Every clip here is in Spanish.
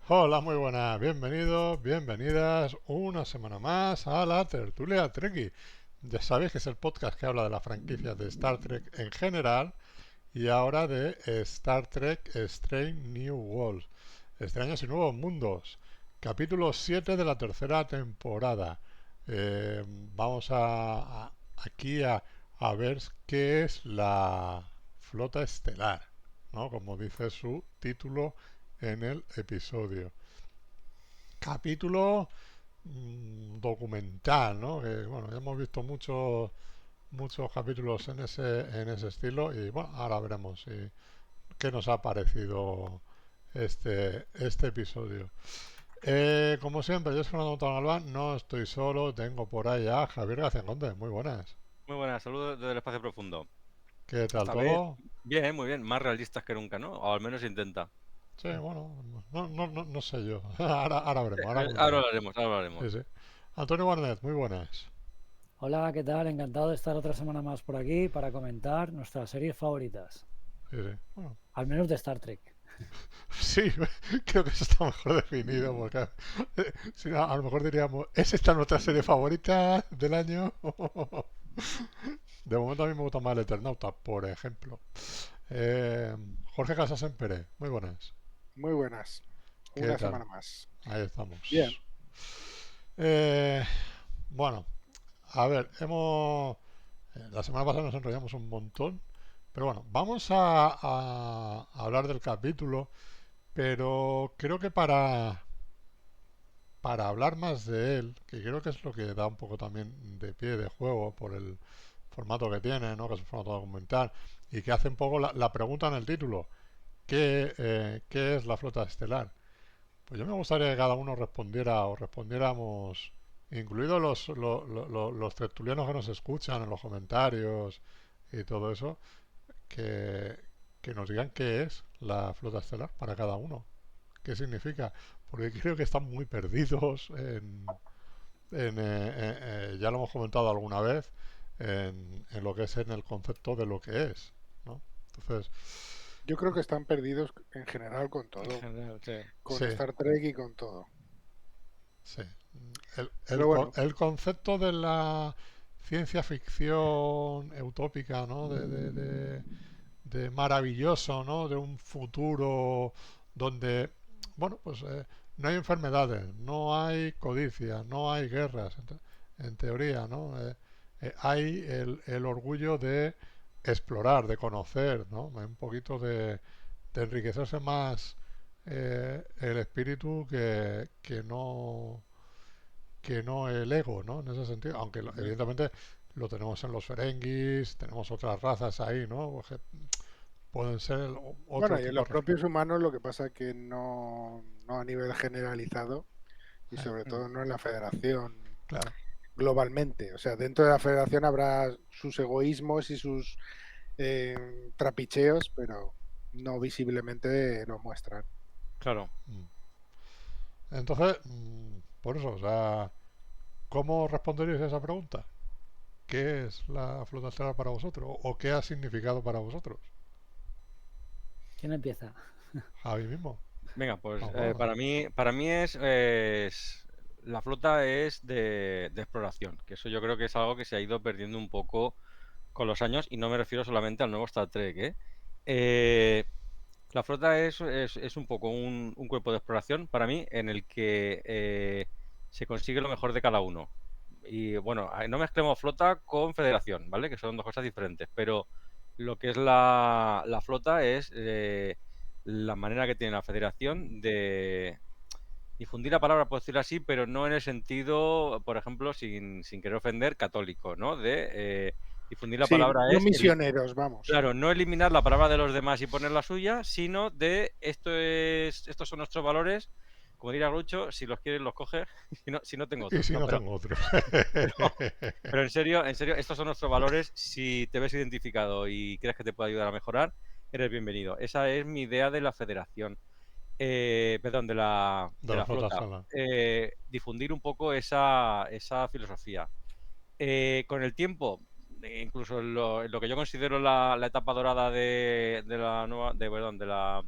Hola, muy buenas, bienvenidos, bienvenidas una semana más a la Tertulia Treki. Ya sabéis que es el podcast que habla de la franquicia de Star Trek en general y ahora de Star Trek Strange New Worlds, Extraños y Nuevos Mundos, capítulo 7 de la tercera temporada. Vamos aquí a ver qué es la flota estelar, ¿no? Como dice su título en el episodio. Capítulo documental, ¿no? Que, bueno, hemos visto muchos capítulos en ese estilo y bueno, ahora veremos qué nos ha parecido este episodio. Como siempre, yo soy Fernando Montalbán Galván, no estoy solo, tengo por ahí a Javier García Conde, muy buenas. Muy buenas, saludos desde el espacio profundo. ¿Qué tal Esta vez, todo? bien, muy bien, más realistas que nunca, ¿no? O al menos intenta. Sí, bueno, no sé yo. Ahora veremos, ahora Ahora comentaré. hablaremos, ahora hablaremos. Sí, sí. Antonio Barnet, muy buenas. Hola, ¿qué tal? Encantado de estar otra semana más por aquí para comentar nuestras series favoritas, Sí, sí. Bueno, al menos de Star Trek. sí, creo que eso está mejor definido porque si no, a lo mejor diríamos, ¿es esta nuestra serie favorita del año? De momento a mí me gusta más el Eternauta, por ejemplo. Eh, Jorge Casas Pérez, muy buenas. Muy buenas. ¿Qué Una tal? semana más. Ahí Bien. estamos. Eh, bueno, a ver, la semana pasada nos enrollamos un montón, pero bueno, vamos a hablar del capítulo, pero creo que para hablar más de él, que creo que es lo que da un poco también de pie de juego por el formato que tiene, ¿no? Que es un formato documental, y que hace un poco la pregunta en el título, ¿qué es la flota estelar? Pues yo me gustaría que cada uno respondiera o respondiéramos, incluidos los tertulianos que nos escuchan en los comentarios y todo eso, que, que nos digan qué es la flota estelar para cada uno, qué significa, porque creo que están muy perdidos ya lo hemos comentado alguna vez, en lo que es en el concepto de lo que es, ¿no? Entonces, Yo creo que están perdidos en general con En todo. general, sí. Con sí, Star Trek y con todo. sí. Pero bueno, El concepto de la ciencia ficción utópica, ¿no? De maravilloso, ¿no? De un futuro donde, bueno, pues no hay enfermedades, no hay codicia, no hay guerras, en teoría, ¿no? Hay el orgullo de explorar, de conocer, ¿no? Un poquito de enriquecerse más el espíritu que no el ego, ¿no? En ese sentido, aunque Ujú. evidentemente lo tenemos en los Ferengis, tenemos otras razas ahí, ¿no? Porque pueden ser otro bueno, y en tipo los de propios humanos lo que pasa que no a nivel generalizado y sobre Mm. todo no en la federación claro. globalmente. O sea, dentro de la federación habrá sus egoísmos y sus trapicheos, pero no visiblemente lo muestran. Claro. Mm. Entonces, por eso, o sea, ¿cómo responderíais a esa pregunta? ¿Qué es la flota estelar para vosotros? ¿O qué ha significado para vosotros? ¿Quién empieza? Javi mismo. Venga, pues Vamos, para mí la flota es de exploración, que eso yo creo que es algo que se ha ido perdiendo un poco con los años y no me refiero solamente al nuevo Star Trek, ¿eh? Eh, La flota es un poco un cuerpo de exploración para mí en el que se consigue lo mejor de cada uno. Y bueno, no mezclemos flota con federación, ¿vale? Que son dos cosas diferentes. Pero lo que es la flota es la manera que tiene la federación de difundir la palabra, por decirlo así, pero no en el sentido, por ejemplo, sin querer ofender, católico, ¿no? Difundir la Sí, palabra no es misioneros, vamos. claro, no eliminar la palabra de los demás y poner la suya, sino estos son nuestros valores. Como diría Groucho, si los quieres los coges, si no tengo y otros, si ¿no? no tengo otro. Pero, pero en serio, estos son nuestros valores. Si te ves identificado y crees que te puede ayudar a mejorar, eres bienvenido. Esa es mi idea de la federación, perdón, de la, De de la la flota flota. estelar. Difundir un poco esa filosofía. Con el tiempo, incluso en lo que yo considero la etapa dorada de la nueva, perdón, de la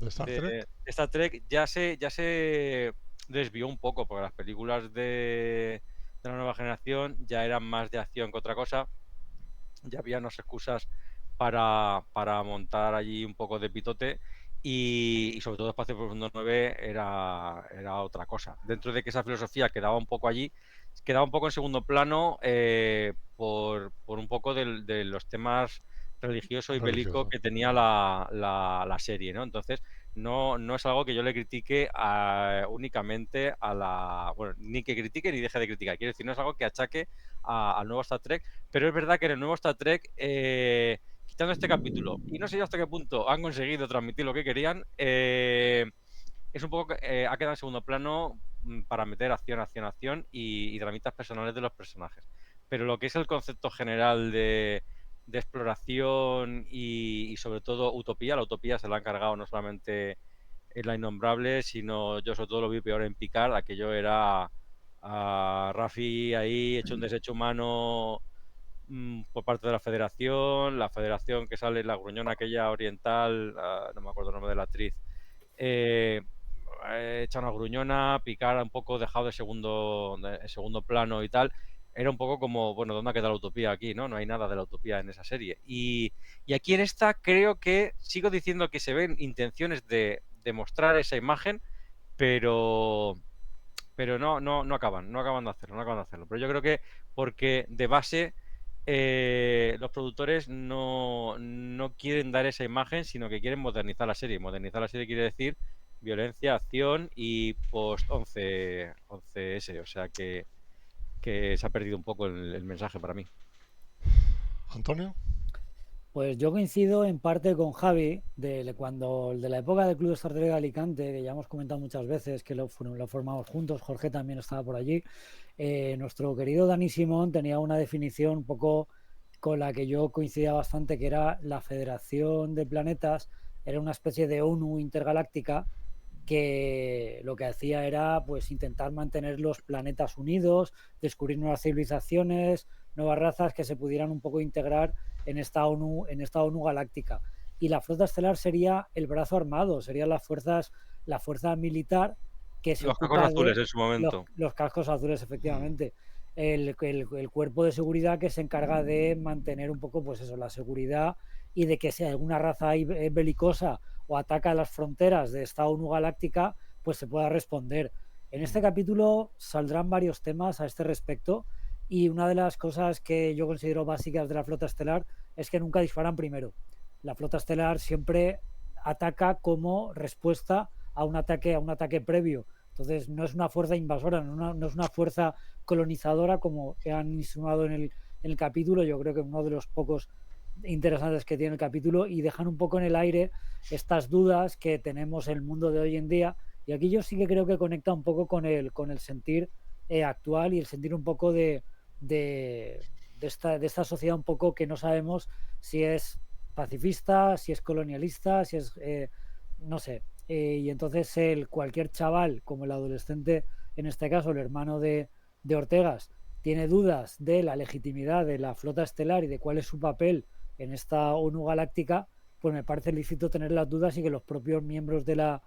¿De Star de Trek? Star Trek ya se desvió un poco, porque las películas de la nueva generación ya eran más de acción que otra cosa. Ya había unas excusas para montar allí un poco de pitote y sobre todo Espacio Profundo 9 era otra cosa. Dentro de que esa filosofía quedaba un poco allí, quedaba un poco en segundo plano por un poco de los temas religioso y bélico Religioso. que tenía la serie, ¿no? Entonces, no es algo que yo le critique únicamente a la... Bueno, ni que critique ni deje de criticar. Quiero decir, no es algo que achaque al nuevo Star Trek, pero es verdad que en el nuevo Star Trek, quitando este capítulo, y no sé yo hasta qué punto han conseguido transmitir lo que querían, es un poco ha quedado en segundo plano para meter acción, acción, acción y dramitas personales de los personajes. Pero lo que es el concepto general de exploración y sobre todo utopía, la utopía se la han cargado no solamente en La Innombrable, sino yo sobre todo lo vi peor en Picard, aquello era a Raffi ahí hecho un desecho humano por parte de la federación que sale, la gruñona aquella oriental, no me acuerdo el nombre de la actriz, eh, hecha una gruñona, Picard un poco dejado de segundo plano y tal. Era un poco como, bueno, ¿dónde ha quedado la utopía aquí? No hay nada de la utopía en esa serie. Y aquí en esta creo que sigo diciendo que se ven intenciones de mostrar esa imagen, pero no acaban de hacerlo, no acaban de hacerlo. Pero yo creo que porque de base los productores no quieren dar esa imagen, sino que quieren modernizar la serie. Modernizar la serie quiere decir violencia, acción y post 11S. O sea que se ha perdido un poco el mensaje para mí. ¿Antonio? Pues yo coincido en parte con Javi cuando de la época del Club Star Trek de Alicante, que ya hemos comentado muchas veces que lo formamos juntos, Jorge también estaba por allí. Nuestro querido Dani Simón tenía una definición un poco con la que yo coincidía bastante, que era la Federación de Planetas, era una especie de ONU intergaláctica que lo que hacía era pues intentar mantener los planetas unidos, descubrir nuevas civilizaciones, nuevas razas que se pudieran un poco integrar en esta ONU galáctica. Y la flota estelar sería el brazo armado, serían la fuerza militar que se Los cascos ocupa azules de en su momento. los cascos azules, efectivamente. El cuerpo de seguridad que se encarga de mantener un poco, pues eso, la seguridad y de que si alguna raza belicosa o ataca las fronteras de esta ONU galáctica, pues se pueda responder. En este capítulo saldrán varios temas a este respecto y una de las cosas que yo considero básicas de la flota estelar es que nunca disparan primero. La flota estelar siempre ataca como respuesta a un ataque previo. Entonces no es una fuerza invasora, no es una fuerza colonizadora como han insinuado en el capítulo. Yo creo que uno de los pocos interesantes que tiene el capítulo y dejan un poco en el aire estas dudas que tenemos en el mundo de hoy en día. Y aquí yo sí que creo que conecta un poco con el sentir actual y el sentir un poco de esta sociedad un poco que no sabemos si es pacifista, si es colonialista, si es, no sé. Y entonces cualquier chaval, como el adolescente, en este caso el hermano de Ortegas, tiene dudas de la legitimidad de la flota estelar y de cuál es su papel en esta ONU galáctica, pues me parece lícito tener las dudas y que los propios miembros de la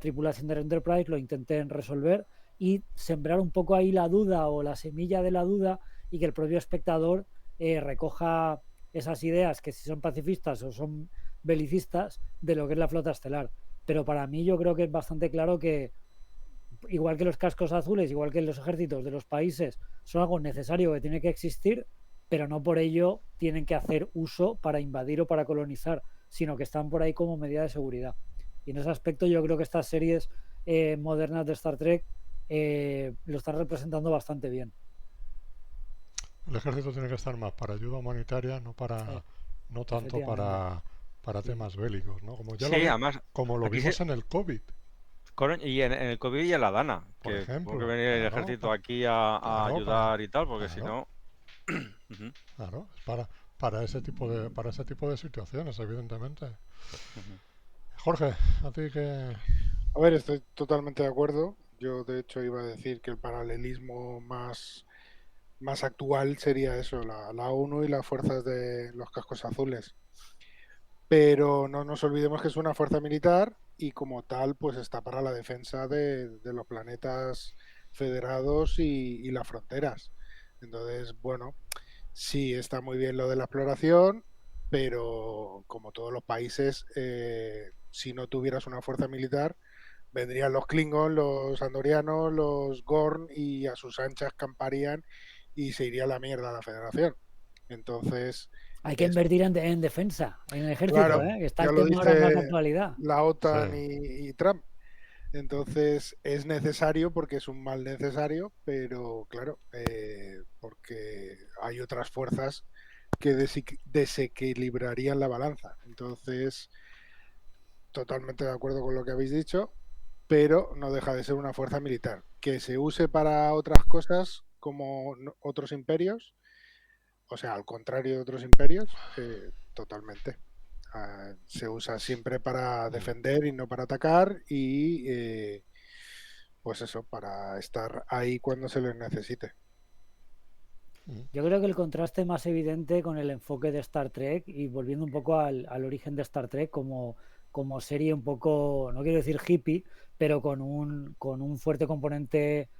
tripulación de Enterprise lo intenten resolver y sembrar un poco ahí la duda o la semilla de la duda y que el propio espectador recoja esas ideas que si son pacifistas o son belicistas de lo que es la flota estelar. Pero para mí yo creo que es bastante claro que igual que los cascos azules, igual que los ejércitos de los países, son algo necesario que tiene que existir, pero no por ello tienen que hacer uso para invadir o para colonizar, sino que están por ahí como medida de seguridad. Y en ese aspecto yo creo que estas series modernas de Star Trek lo están representando bastante bien. El ejército tiene que estar más para ayuda humanitaria, no tanto Efectivamente. para Sí. temas bélicos, ¿no? Sí, además, Como lo aquí se, vimos en el COVID, y en el COVID y en la Dana, por que tuvo que ejemplo. venir el Claro, ejército aquí a claro, ayudar y tal, porque si claro, no... Ujú, claro, es para ese tipo de situaciones, evidentemente. ujú. Jorge, a ti que A ver, estoy totalmente de acuerdo. Yo, de hecho, iba a decir que el paralelismo más actual sería eso, la ONU y las fuerzas de los cascos azules. pero no nos olvidemos que es una fuerza militar y como tal pues está para la defensa de los planetas federados y las fronteras. Entonces, bueno, sí está muy bien lo de la exploración, pero como todos los países, si no tuvieras una fuerza militar, vendrían los Klingon, los Andorianos, los Gorn y a sus anchas camparían y se iría a la mierda la Federación. Entonces, Hay que es invertir en defensa, en el ejército, claro, que está ya el lo tema ahora más de dice actualidad. la OTAN Sí. y Trump. Entonces es necesario porque es un mal necesario, pero claro, porque hay otras fuerzas que desequilibrarían la balanza. Entonces, totalmente de acuerdo con lo que habéis dicho, pero no deja de ser una fuerza militar. Que se use para otras cosas como otros imperios, o sea, al contrario de otros imperios, totalmente. Se usa siempre para defender y no para atacar y pues eso, para estar ahí cuando se les necesite. Yo creo que el contraste más evidente con el enfoque de Star Trek, y volviendo un poco al origen de Star Trek como serie un poco, no quiero decir hippie, pero con un fuerte componente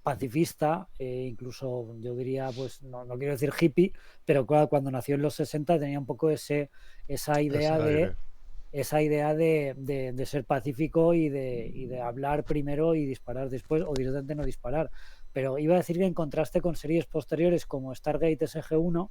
pacifista, incluso yo diría, pues no quiero decir hippie, pero claro, cuando nació en los 60 tenía un poco esa Ese idea aire. de ser pacífico y de hablar primero y disparar después, o directamente no disparar. Pero iba a decir que en contraste con series posteriores como Stargate SG-1,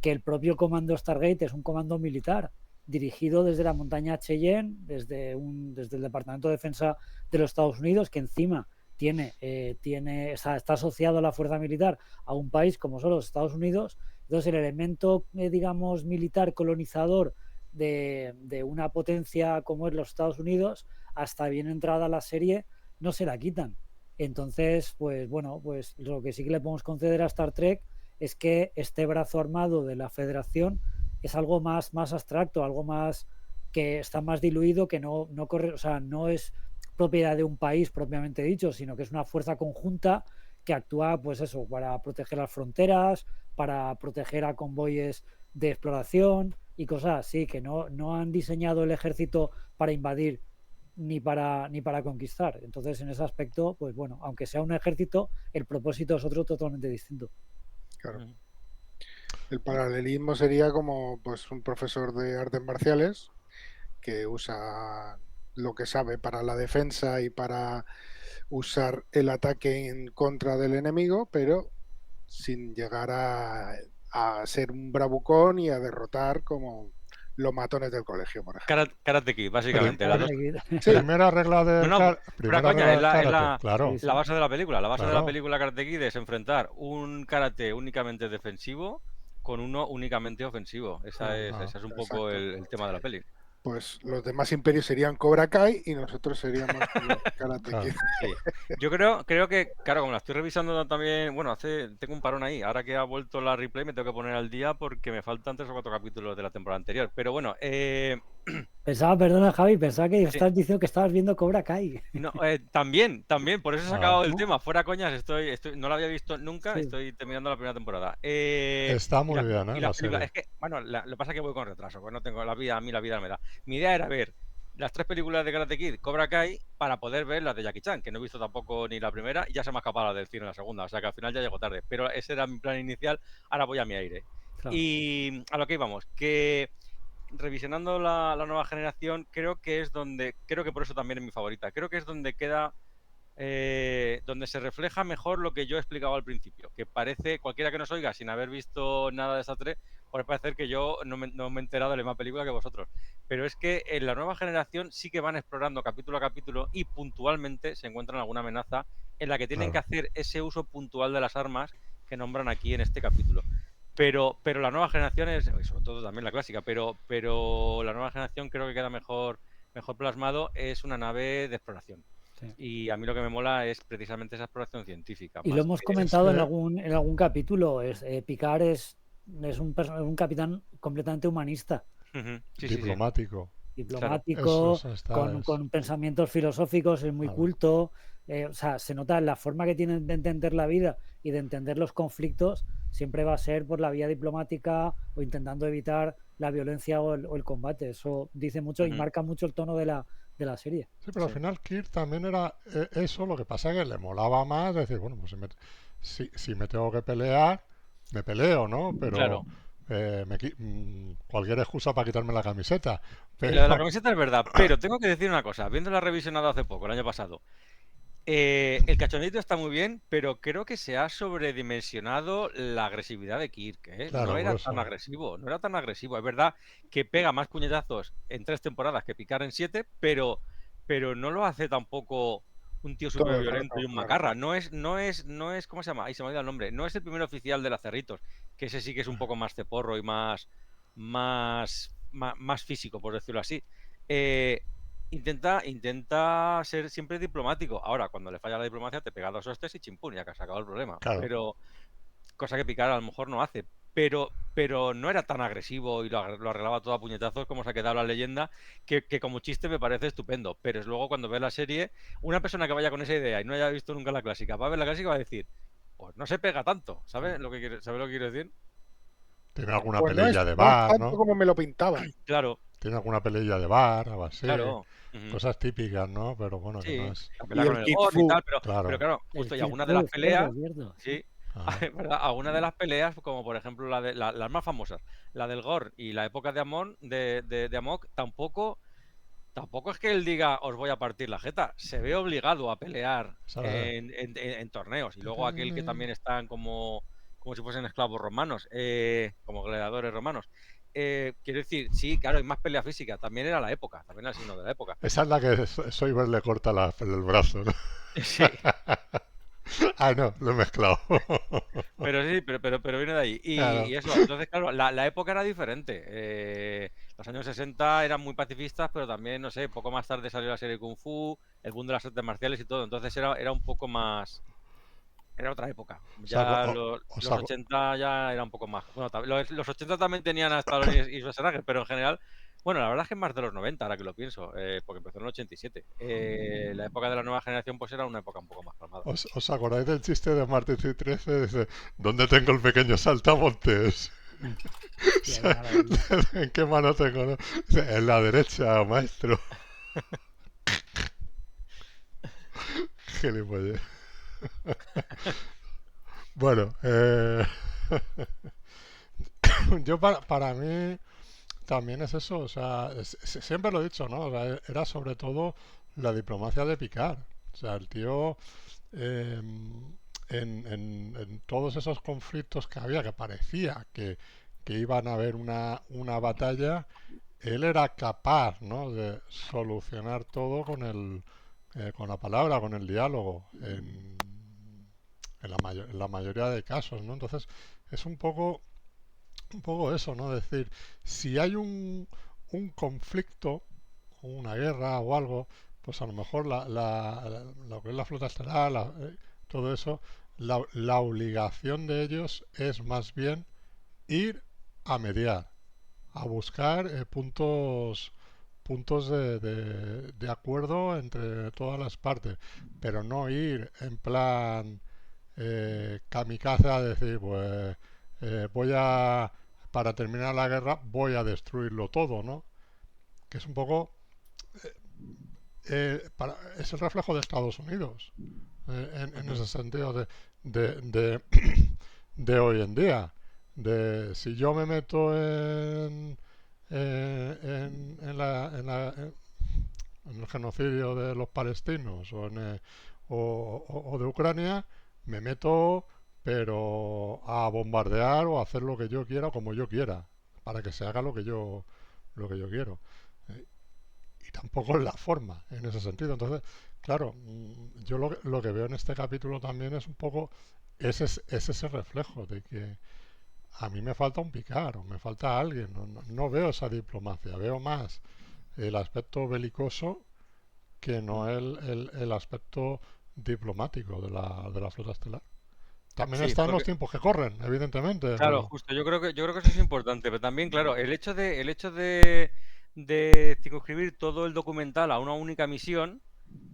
que el propio comando Stargate es un comando militar dirigido desde la montaña Cheyenne, desde el Departamento de Defensa de los Estados Unidos, que encima está asociado a la fuerza militar a un país como son los Estados Unidos. Entonces el elemento, digamos, militar colonizador de una potencia como es los Estados Unidos, hasta bien entrada la serie, no se la quitan. Entonces, pues bueno, pues lo que sí que le podemos conceder a Star Trek es que este brazo armado de la Federación es algo más abstracto, algo más que está más diluido, que no corre, o sea, no es propiedad de un país propiamente dicho, sino que es una fuerza conjunta que actúa, pues eso, para proteger las fronteras, para proteger a convoyes de exploración y cosas así, que no han diseñado el ejército para invadir ni para conquistar. Entonces, en ese aspecto, pues bueno, aunque sea un ejército, el propósito es otro totalmente distinto. Claro. El paralelismo sería como pues un profesor de artes marciales que usa lo que sabe para la defensa y para usar el ataque en contra del enemigo, pero sin llegar a ser un bravucón y a derrotar como los matones del colegio, por ejemplo. Karate Kid, básicamente. Las dos. Sí, Primera regla No, del no, fuera primera coña, regla es del karate. la Claro, Sí, base de la película. La base de la claro. película Karate Kid es enfrentar un karate únicamente defensivo con uno únicamente ofensivo. Ese es un poco exacto. el tema de la peli. Pues los demás imperios serían Cobra Kai y nosotros seríamos Karate Claro. Kid. Sí. Yo creo que, claro, como la estoy revisando también, bueno, tengo un parón ahí. Ahora que ha vuelto la replay me tengo que poner al día porque me faltan 3 o 4 capítulos de la temporada anterior. Pero bueno, Perdona Javi, pensaba que sí. estabas diciendo que estabas viendo Cobra Kai. No, también, por eso he Ah. sacado el ¿No? tema. Fuera coñas, no la había visto nunca, Sí. estoy terminando la primera temporada. Está Y muy la, bien, y la las películas, serie. es que, bueno, lo que pasa es que voy con retraso, pues no tengo la vida, a mí la vida no me da. Mi idea era ver las 3 películas de Karate Kid, Cobra Kai, para poder ver las de Jackie Chan, que no he visto tampoco ni la primera, y ya se me ha escapado la del cine en la segunda, o sea que al final ya llego tarde. Pero ese era mi plan inicial, ahora voy a mi aire. Claro. Y a lo que íbamos, que revisionando la nueva generación, creo que por eso también es mi favorita. Creo que es donde queda, donde se refleja mejor lo que yo he explicado al principio. Que parece, cualquiera que nos oiga sin haber visto nada de esas 3, puede parecer que yo no me he enterado de la misma película que vosotros. Pero es que en la nueva generación sí que van explorando capítulo a capítulo y puntualmente se encuentran alguna amenaza en la que tienen que hacer ese uso puntual de las armas que nombran aquí en este capítulo. Pero la nueva generación es, y sobre todo también la clásica, pero la nueva generación creo que queda mejor plasmado, es una nave de exploración. Sí. Y a mí lo que me mola es precisamente esa exploración científica. Y lo hemos comentado en algún capítulo, Picard es un capitán completamente humanista. Sí, diplomático. Diplomático, Eso con pensamientos filosóficos, es muy culto. O sea, se nota la forma que tienen de entender la vida y de entender los conflictos, siempre va a ser por la vía diplomática o intentando evitar la violencia o el combate. Eso dice mucho y Ujú. marca mucho el tono de la serie. Sí, pero al Sí. final Kirk también era eso, lo que pasa es que le molaba más decir, bueno, pues si me tengo que pelear, me peleo, ¿no? Pero Claro. cualquier excusa para quitarme la camiseta. Sí, lo de la Pero, camiseta es verdad, pero tengo que decir una cosa, viéndola revisionado hace poco, el año pasado, el cachondito está muy bien, pero creo que se ha sobredimensionado la agresividad de Kirk, ¿eh? No claro, por era tan eso. agresivo, no era tan agresivo. Es verdad que pega más puñetazos en 3 temporadas que picar en 7, pero no lo hace tampoco un tío súper Todo el violento y rato, un claro. macarra. No es, ¿cómo se llama? Ahí se me ha olvidado el nombre. No es el primer oficial de la Cerritos, que ese sí que es un poco más ceporro y más físico, por decirlo así. Eh, intenta ser siempre diplomático. Ahora, cuando le falla la diplomacia, te pega 2 hostias y chimpún, ya que has acabado el problema. Claro. Pero, cosa que Picard a lo mejor no hace. Pero no era tan agresivo y lo arreglaba todo a puñetazos como se ha quedado la leyenda, que como chiste me parece estupendo. Pero es luego cuando ves la serie, una persona que vaya con esa idea y no haya visto nunca la clásica, va a ver la clásica y va a decir, pues no se pega tanto. ¿Sabes lo que quiero decir? Tiene alguna Pues pelilla de no es bar, tanto ¿no? como me lo pintaban. Claro, Tiene alguna pelilla de bar, algo así. claro. Ujú. Cosas típicas, ¿no? Pero bueno, que no Sí, es. la pelea Y con el el Kung Gorn y Fu. tal, pero Claro. claro, El justo y Kung algunas de las Fu, peleas, cierto, cierto. sí, Ajá. es verdad, algunas de las peleas, como por ejemplo las más famosas, la del Gorn y la época de Amon, de Amok, tampoco es que él diga os voy a partir la jeta, se ve obligado a pelear Esa- en torneos. Y luego aquel que también están como si fuesen esclavos romanos, como gladiadores romanos. Quiero decir, sí, claro, hay más pelea física, también era la época, también era el signo de la época. Esa es la que Soyber le corta el brazo, ¿no? Sí, Ah, no, lo he mezclado. pero sí, pero viene de ahí. Y, Claro. y eso, entonces, claro, la época era diferente. Los años 60 eran muy pacifistas, pero también, no sé, poco más tarde salió la serie Kung Fu, el boom de las artes marciales y todo. Entonces era un poco más. Era otra época. O sea, Ya los 80 ya era un poco más. Bueno, los 80 también tenían a Stallone y Schwarzenegger, pero en general. Bueno, la verdad es que es más de los 90, ahora que lo pienso, porque empezó en el 87. La época de la nueva generación, pues era una época un poco más calmada. ¿os acordáis del chiste de Martin C13? Dice, ¿dónde tengo el pequeño saltamontes? O Hostia, qué sea, maravilla. ¿en qué mano tengo? ¿No? Dice, en la derecha, maestro. Gilipollas. Bueno, yo para mí también es eso, o sea, siempre lo he dicho, ¿no? O sea, era sobre todo la diplomacia de Picard. O sea, el tío en todos esos conflictos que había, que parecía que iban a haber una batalla, él era capaz, ¿no? De solucionar todo con la palabra, con el diálogo, en la mayoría de casos, ¿no? Entonces, es un poco eso, ¿no? Es decir, si hay un conflicto, una guerra o algo, pues a lo mejor lo que es la flota estelar, todo eso, la obligación de ellos es más bien ir a mediar, a buscar puntos de acuerdo entre todas las partes, pero no ir en plan kamikaze a decir, pues voy a, para terminar la guerra, voy a destruirlo todo, ¿no? Que es un poco, es el reflejo de Estados Unidos, en Ujú. ese sentido de, de, de hoy en día. De si yo me meto en el genocidio de los palestinos o de Ucrania, me meto pero a bombardear o a hacer lo que yo quiera como yo quiera, para que se haga lo que yo quiero. Eh, y tampoco es la forma en ese sentido. Entonces, claro, yo lo que veo en este capítulo también es un poco es ese reflejo de que a mí me falta un picar o me falta alguien. No veo esa diplomacia, veo más el aspecto belicoso que no el aspecto diplomático de la flota estelar. También Sí, están los porque, tiempos que corren, evidentemente, claro, pero justo, yo creo que eso es importante, pero también, claro, el hecho de circunscribir todo el documental a una única misión,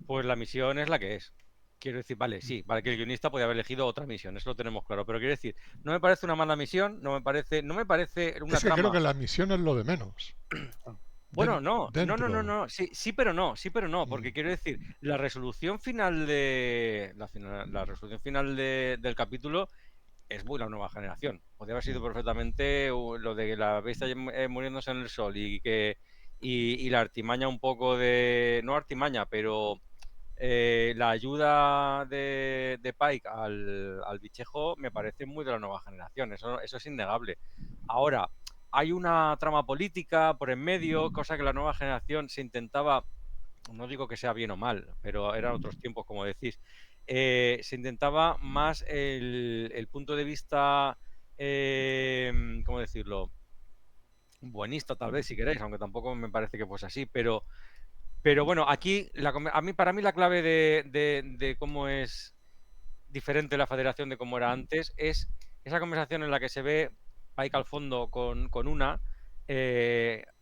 pues la misión es la que es. quiero decir, vale, sí, vale que el guionista podía haber elegido otra misión, eso lo tenemos claro, pero quiero decir, no me parece una mala misión, no me parece una Es que creo trama. que la misión es lo de menos. Bueno, Dentro. no, sí, sí, pero no, Mm, porque quiero decir, la resolución final la resolución final del capítulo es muy la nueva generación. Podría haber sido mm. perfectamente lo de que la bestia muriéndose en el sol y la artimaña un poco de, no artimaña, pero la ayuda de Pike al bichejo me parece muy de la nueva generación, eso es innegable. Ahora, hay una trama política por en medio, cosa que la nueva generación se intentaba, no digo que sea bien o mal, pero eran otros tiempos, como decís, se intentaba más el punto de vista, ¿cómo decirlo? Buenista tal vez, si queréis, aunque tampoco me parece que fuese así, pero bueno, aquí para mí la clave de cómo es diferente la federación de cómo era antes es esa conversación en la que se ve Pike al fondo con una,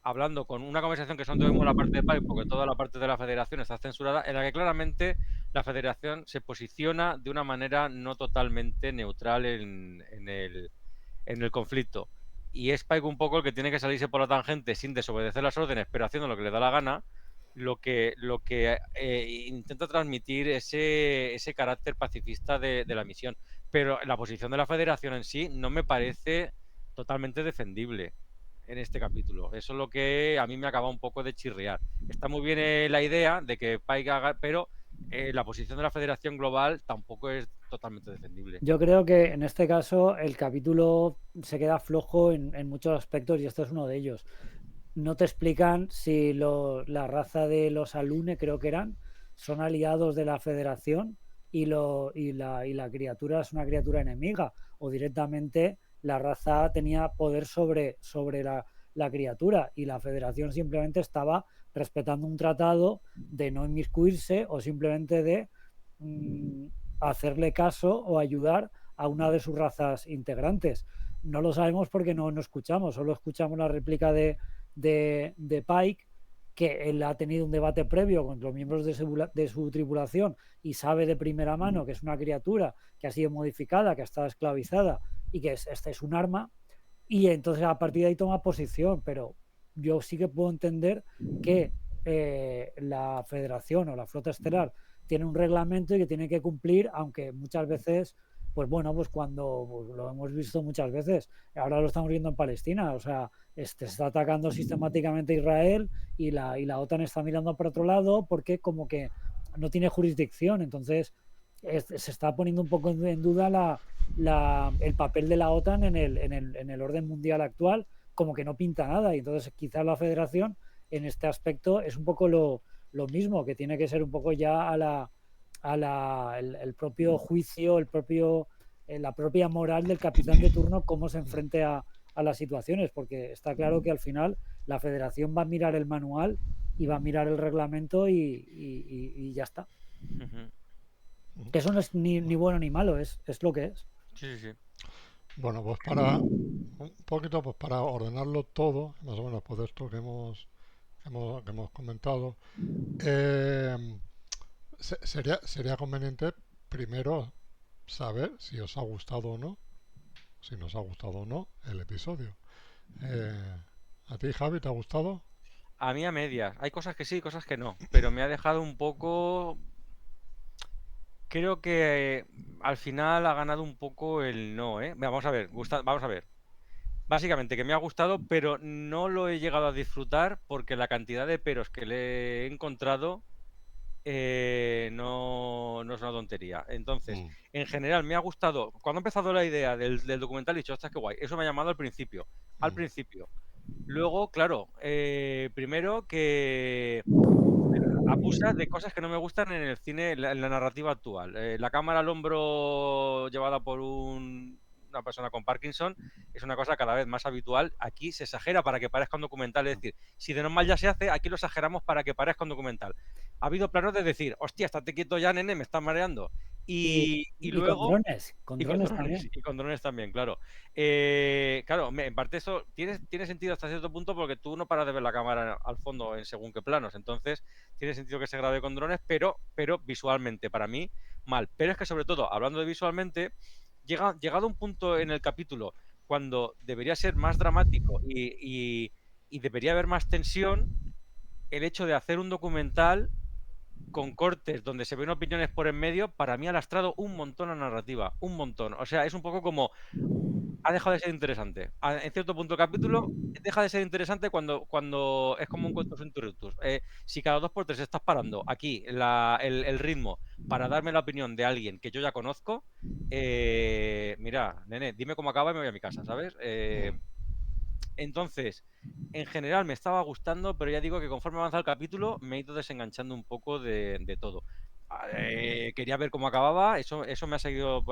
hablando con una conversación que son tuvimos la parte de Pike, porque toda la parte de la federación está censurada, en la que claramente la federación se posiciona de una manera no totalmente neutral en el conflicto. Y es Pike un poco el que tiene que salirse por la tangente sin desobedecer las órdenes, pero haciendo lo que le da la gana, lo que intenta transmitir ese carácter pacifista de la misión. Pero la posición de la federación en sí no me parece totalmente defendible en este capítulo. Eso es lo que a mí me acaba un poco de chirriar. Está muy bien la idea de que Pike haga, pero la posición de la federación global tampoco es totalmente defendible. Yo creo que en este caso el capítulo se queda flojo en muchos aspectos y este es uno de ellos. No te explican si la raza de los Alune, creo que eran, son aliados de la Federación y la criatura es una criatura enemiga, o directamente la raza tenía poder sobre la criatura y la Federación simplemente estaba respetando un tratado de no inmiscuirse o simplemente de hacerle caso o ayudar a una de sus razas integrantes. No lo sabemos porque no escuchamos, solo escuchamos la réplica de Pike, que él ha tenido un debate previo con los miembros de su tripulación y sabe de primera mano que es una criatura que ha sido modificada, que ha estado esclavizada y que este es un arma, y entonces a partir de ahí toma posición, pero yo sí que puedo entender que la Federación o la Flota Estelar tiene un reglamento y que tiene que cumplir, aunque muchas veces, pues bueno, pues cuando pues lo hemos visto muchas veces, ahora lo estamos viendo en Palestina, o sea, se está atacando sistemáticamente a Israel y la OTAN está mirando para otro lado porque como que no tiene jurisdicción, entonces se está poniendo un poco en duda el papel de la OTAN en el orden mundial actual, como que no pinta nada, y entonces quizás la federación en este aspecto es un poco lo mismo, que tiene que ser un poco ya el propio juicio, la propia moral del capitán de turno, cómo se enfrente a las situaciones, porque está claro que al final la federación va a mirar el manual y va a mirar el reglamento y ya está. Que eso no es ni bueno ni malo, es lo que es. Sí, sí, sí. Bueno, pues para un poquito, pues para ordenarlo todo, más o menos por esto que hemos comentado, eh, sería conveniente primero saber si os ha gustado o no, si nos ha gustado o no el episodio. ¿A ti, Javi, te ha gustado? A mí a medias. Hay cosas que sí, cosas que no. Pero me ha dejado un poco. Creo que al final ha ganado un poco el no, ¿eh? Vamos a ver, vamos a ver. Básicamente que me ha gustado, pero no lo he llegado a disfrutar porque la cantidad de peros que le he encontrado no es una tontería. Entonces, Mm, en general me ha gustado. Cuando he empezado la idea del documental, he dicho, ostras, qué guay. Eso me ha llamado al principio. Al mm, principio. Luego, claro, primero que abusa de cosas que no me gustan en el cine, en la narrativa actual. La cámara al hombro llevada por una persona con Parkinson es una cosa cada vez más habitual. Aquí se exagera para que parezca un documental. Es decir, si de normal ya se hace, aquí lo exageramos para que parezca un documental. Ha habido planos de decir, hostia, estate quieto ya, nene, me estás mareando. Y, Y y luego con drones también. y con drones también, claro. Claro, en parte eso tiene sentido hasta cierto punto porque tú no paras de ver la cámara al fondo en según qué planos. Entonces, tiene sentido que se grabe con drones, pero visualmente, para mí, mal. Pero es que sobre todo, hablando de visualmente, llegado un punto en el capítulo cuando debería ser más dramático y debería haber más tensión, el hecho de hacer un documental con cortes donde se ven opiniones por en medio, para mí ha lastrado un montón la narrativa, un montón. O sea, es un poco como ha dejado de ser interesante. En cierto punto del capítulo deja de ser interesante cuando es como un cuento interruptus. Si cada 2x3 estás parando aquí el ritmo para darme la opinión de alguien que yo ya conozco, mira, nene, dime cómo acaba y me voy a mi casa, ¿sabes? Entonces, en general me estaba gustando, pero ya digo que conforme avanza el capítulo me he ido desenganchando un poco de todo. Quería ver cómo acababa, eso me ha seguido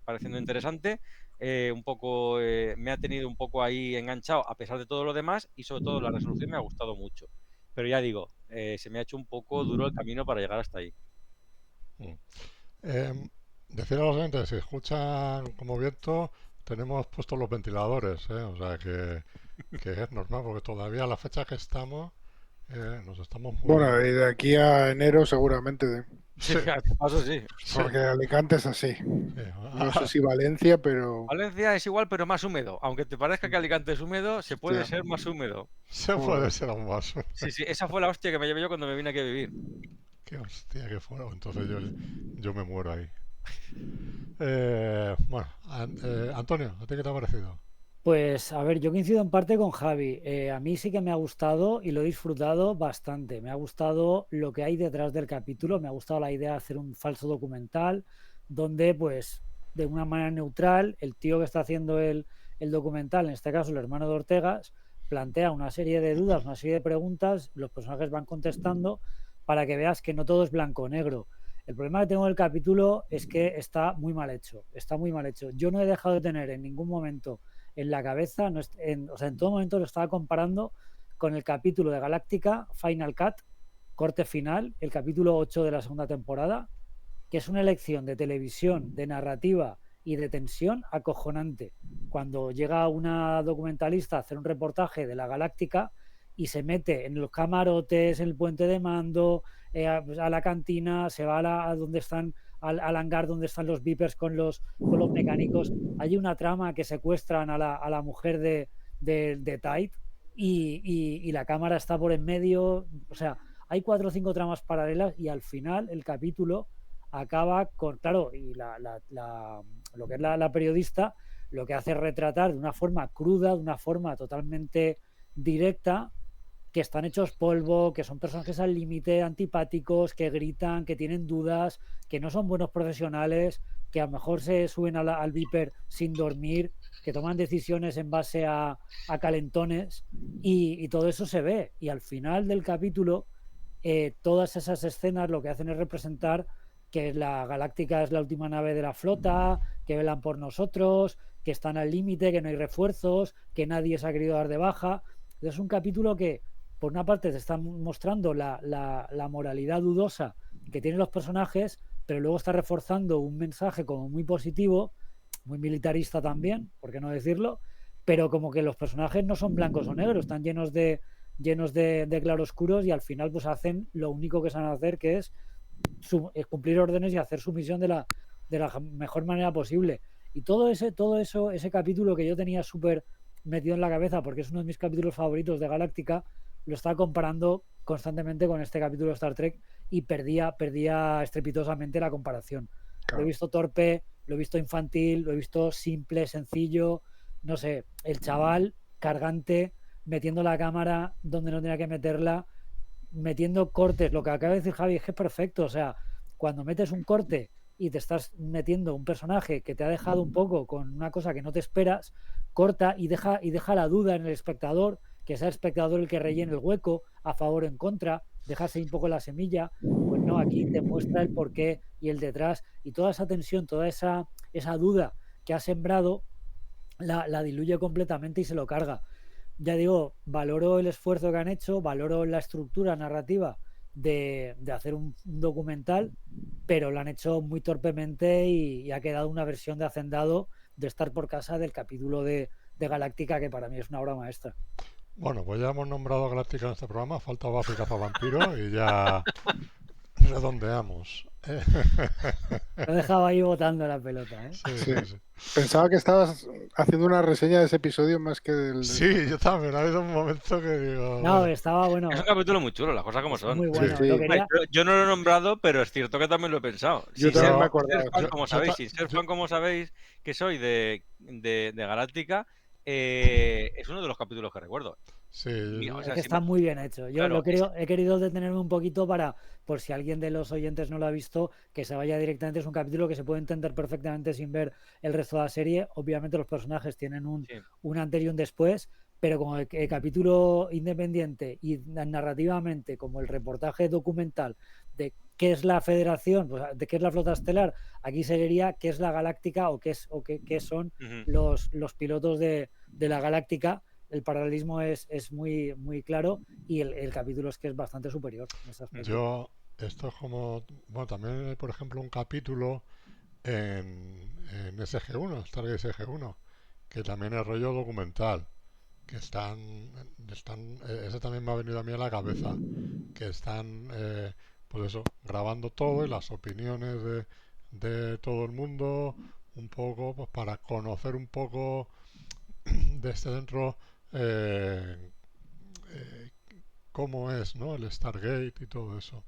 pareciendo interesante. Un poco me ha tenido un poco ahí enganchado a pesar de todo lo demás y sobre todo la resolución me ha gustado mucho. Pero ya digo, se me ha hecho un poco duro el camino para llegar hasta ahí. Decir a los oyentes, si escuchan como viento, tenemos puestos los ventiladores, o sea que es normal, porque todavía a la fecha que estamos, nos estamos Bueno, muriendo. y de aquí a enero seguramente, Sí, a este paso sí. porque Alicante es así. Sí. No sé si Valencia, pero Valencia es igual, pero más húmedo. Aunque te parezca que Alicante es húmedo, se puede hostia, ser más húmedo. Se puede ser aún más. Sí, sí, esa fue la hostia que me llevé yo cuando me vine aquí a vivir. Qué hostia que fuera. Entonces yo me muero ahí. Bueno, Antonio, ¿a ti qué te ha parecido? Pues a ver, yo coincido en parte con Javi. A mí sí que me ha gustado y lo he disfrutado bastante. Me ha gustado lo que hay detrás del capítulo. Me ha gustado la idea de hacer un falso documental donde, pues, de una manera neutral, el tío que está haciendo el documental, en este caso el hermano de Ortegas, plantea una serie de dudas, una serie de preguntas, los personajes van contestando para que veas que no todo es blanco o negro. El problema que tengo del capítulo es que está muy mal hecho. Está muy mal hecho. Yo no he dejado de tener en ningún momento en la cabeza, no o sea, en todo momento lo estaba comparando con el capítulo de Galáctica, Final Cut, corte final, el capítulo 8 de la segunda temporada, que es una elección de televisión, de narrativa y de tensión acojonante. Cuando llega una documentalista a hacer un reportaje de la Galáctica y se mete en los camarotes, en el puente de mando, a la cantina, se va a donde están al hangar donde están los beepers con los mecánicos. Hay una trama que secuestran a la mujer de Tide y la cámara está por en medio. O sea, hay 4 o 5 tramas paralelas y al final el capítulo acaba con, claro, y lo que es la periodista lo que hace es retratar de una forma cruda, de una forma totalmente directa, que están hechos polvo, que son personajes al límite, antipáticos, que gritan, que tienen dudas, que no son buenos profesionales, que a lo mejor se suben al viper sin dormir, que toman decisiones en base a calentones y todo eso se ve. Y al final del capítulo, todas esas escenas lo que hacen es representar que la Galáctica es la última nave de la flota, que velan por nosotros, que están al límite, que no hay refuerzos, que nadie se ha querido dar de baja. Es un capítulo que, por una parte, te está mostrando la moralidad dudosa que tienen los personajes, pero luego está reforzando un mensaje como muy positivo, muy militarista también, por qué no decirlo, pero como que los personajes no son blancos o negros, están llenos de claroscuros y al final pues hacen lo único que saben hacer, que es cumplir órdenes y hacer su misión de la mejor manera posible. Y todo eso, ese capítulo que yo tenía súper metido en la cabeza, porque es uno de mis capítulos favoritos de Galáctica, lo estaba comparando constantemente con este capítulo de Star Trek y perdía estrepitosamente la comparación. Lo he visto torpe, lo he visto infantil, lo he visto simple, sencillo, no sé, el chaval cargante, metiendo la cámara donde no tenía que meterla, metiendo cortes. Lo que acaba de decir Javi es que es perfecto. O sea, cuando metes un corte y te estás metiendo un personaje que te ha dejado un poco con una cosa que no te esperas, corta y deja la duda en el espectador, que sea el espectador el que rellene el hueco, a favor o en contra, dejarse un poco la semilla. Pues no, aquí te muestra el porqué y el detrás, y toda esa tensión, toda esa duda que ha sembrado, la diluye completamente y se lo carga. Ya digo, valoro el esfuerzo que han hecho, valoro la estructura narrativa de hacer un documental, pero lo han hecho muy torpemente y ha quedado una versión de Hacendado de estar por casa del capítulo de Galáctica, que para mí es una obra maestra. Bueno, pues ya hemos nombrado a Galáctica en este programa, falta Buffy Cazavampiros y ya redondeamos. Lo he dejado ahí botando la pelota, ¿eh? Sí, Sí. sí, sí. Pensaba que estabas haciendo una reseña de ese episodio más que del... Sí, yo también. Ha habido un momento que digo, No, bueno, estaba bueno. Es un capítulo muy chulo, las cosas como Es son. muy Sí, bueno. sí. Lo Hombre, quería. yo no lo he nombrado, pero es cierto que también lo he pensado. Yo Sin también ser, me yo, acordaba. ser fan, yo, como yo, sabéis, ta- sin ser yo- fan, como sabéis que soy de Galáctica, es uno de los capítulos que recuerdo. sí, O Es sea, que está muy bien hecho. Yo claro, he querido detenerme un poquito para, por si alguien de los oyentes no lo ha visto, que se vaya directamente. Es un capítulo que se puede entender perfectamente sin ver el resto de la serie. Obviamente los personajes tienen sí. un antes y un después, pero como el capítulo independiente y narrativamente como el reportaje documental de qué es la Federación, pues, de qué es la Flota Estelar, aquí se diría qué es la Galáctica o qué son Ujú. los pilotos de la Galáctica. El paralelismo es muy, muy claro y el capítulo es que es bastante superior en ese aspecto. esto es como, bueno, también hay, por ejemplo, un capítulo en SG1, Stargate SG1, que también es rollo documental, que ese también me ha venido a mí a la cabeza, que están, pues eso, grabando todo y las opiniones de todo el mundo, un poco, pues para conocer un poco desde dentro eh, eh, cómo es, ¿no? El Stargate y todo eso.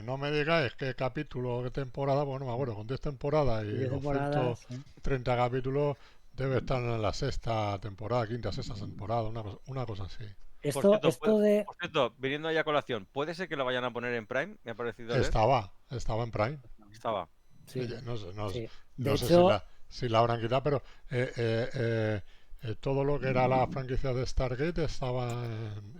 No me digáis qué capítulo, qué temporada, bueno, me acuerdo, con 10 temporadas y 10 temporadas. 230 capítulos, debe estar en la sexta temporada, quinta, sexta temporada, una cosa así. Esto de. Por cierto, viniendo ahí a colación, ¿puede ser que lo vayan a poner en Prime? Me ha parecido leer. Estaba en Prime. Estaba. Sí, No sé, sí. De no sé si hecho, si la habrán quitado, pero todo lo que era la franquicia de Stargate estaba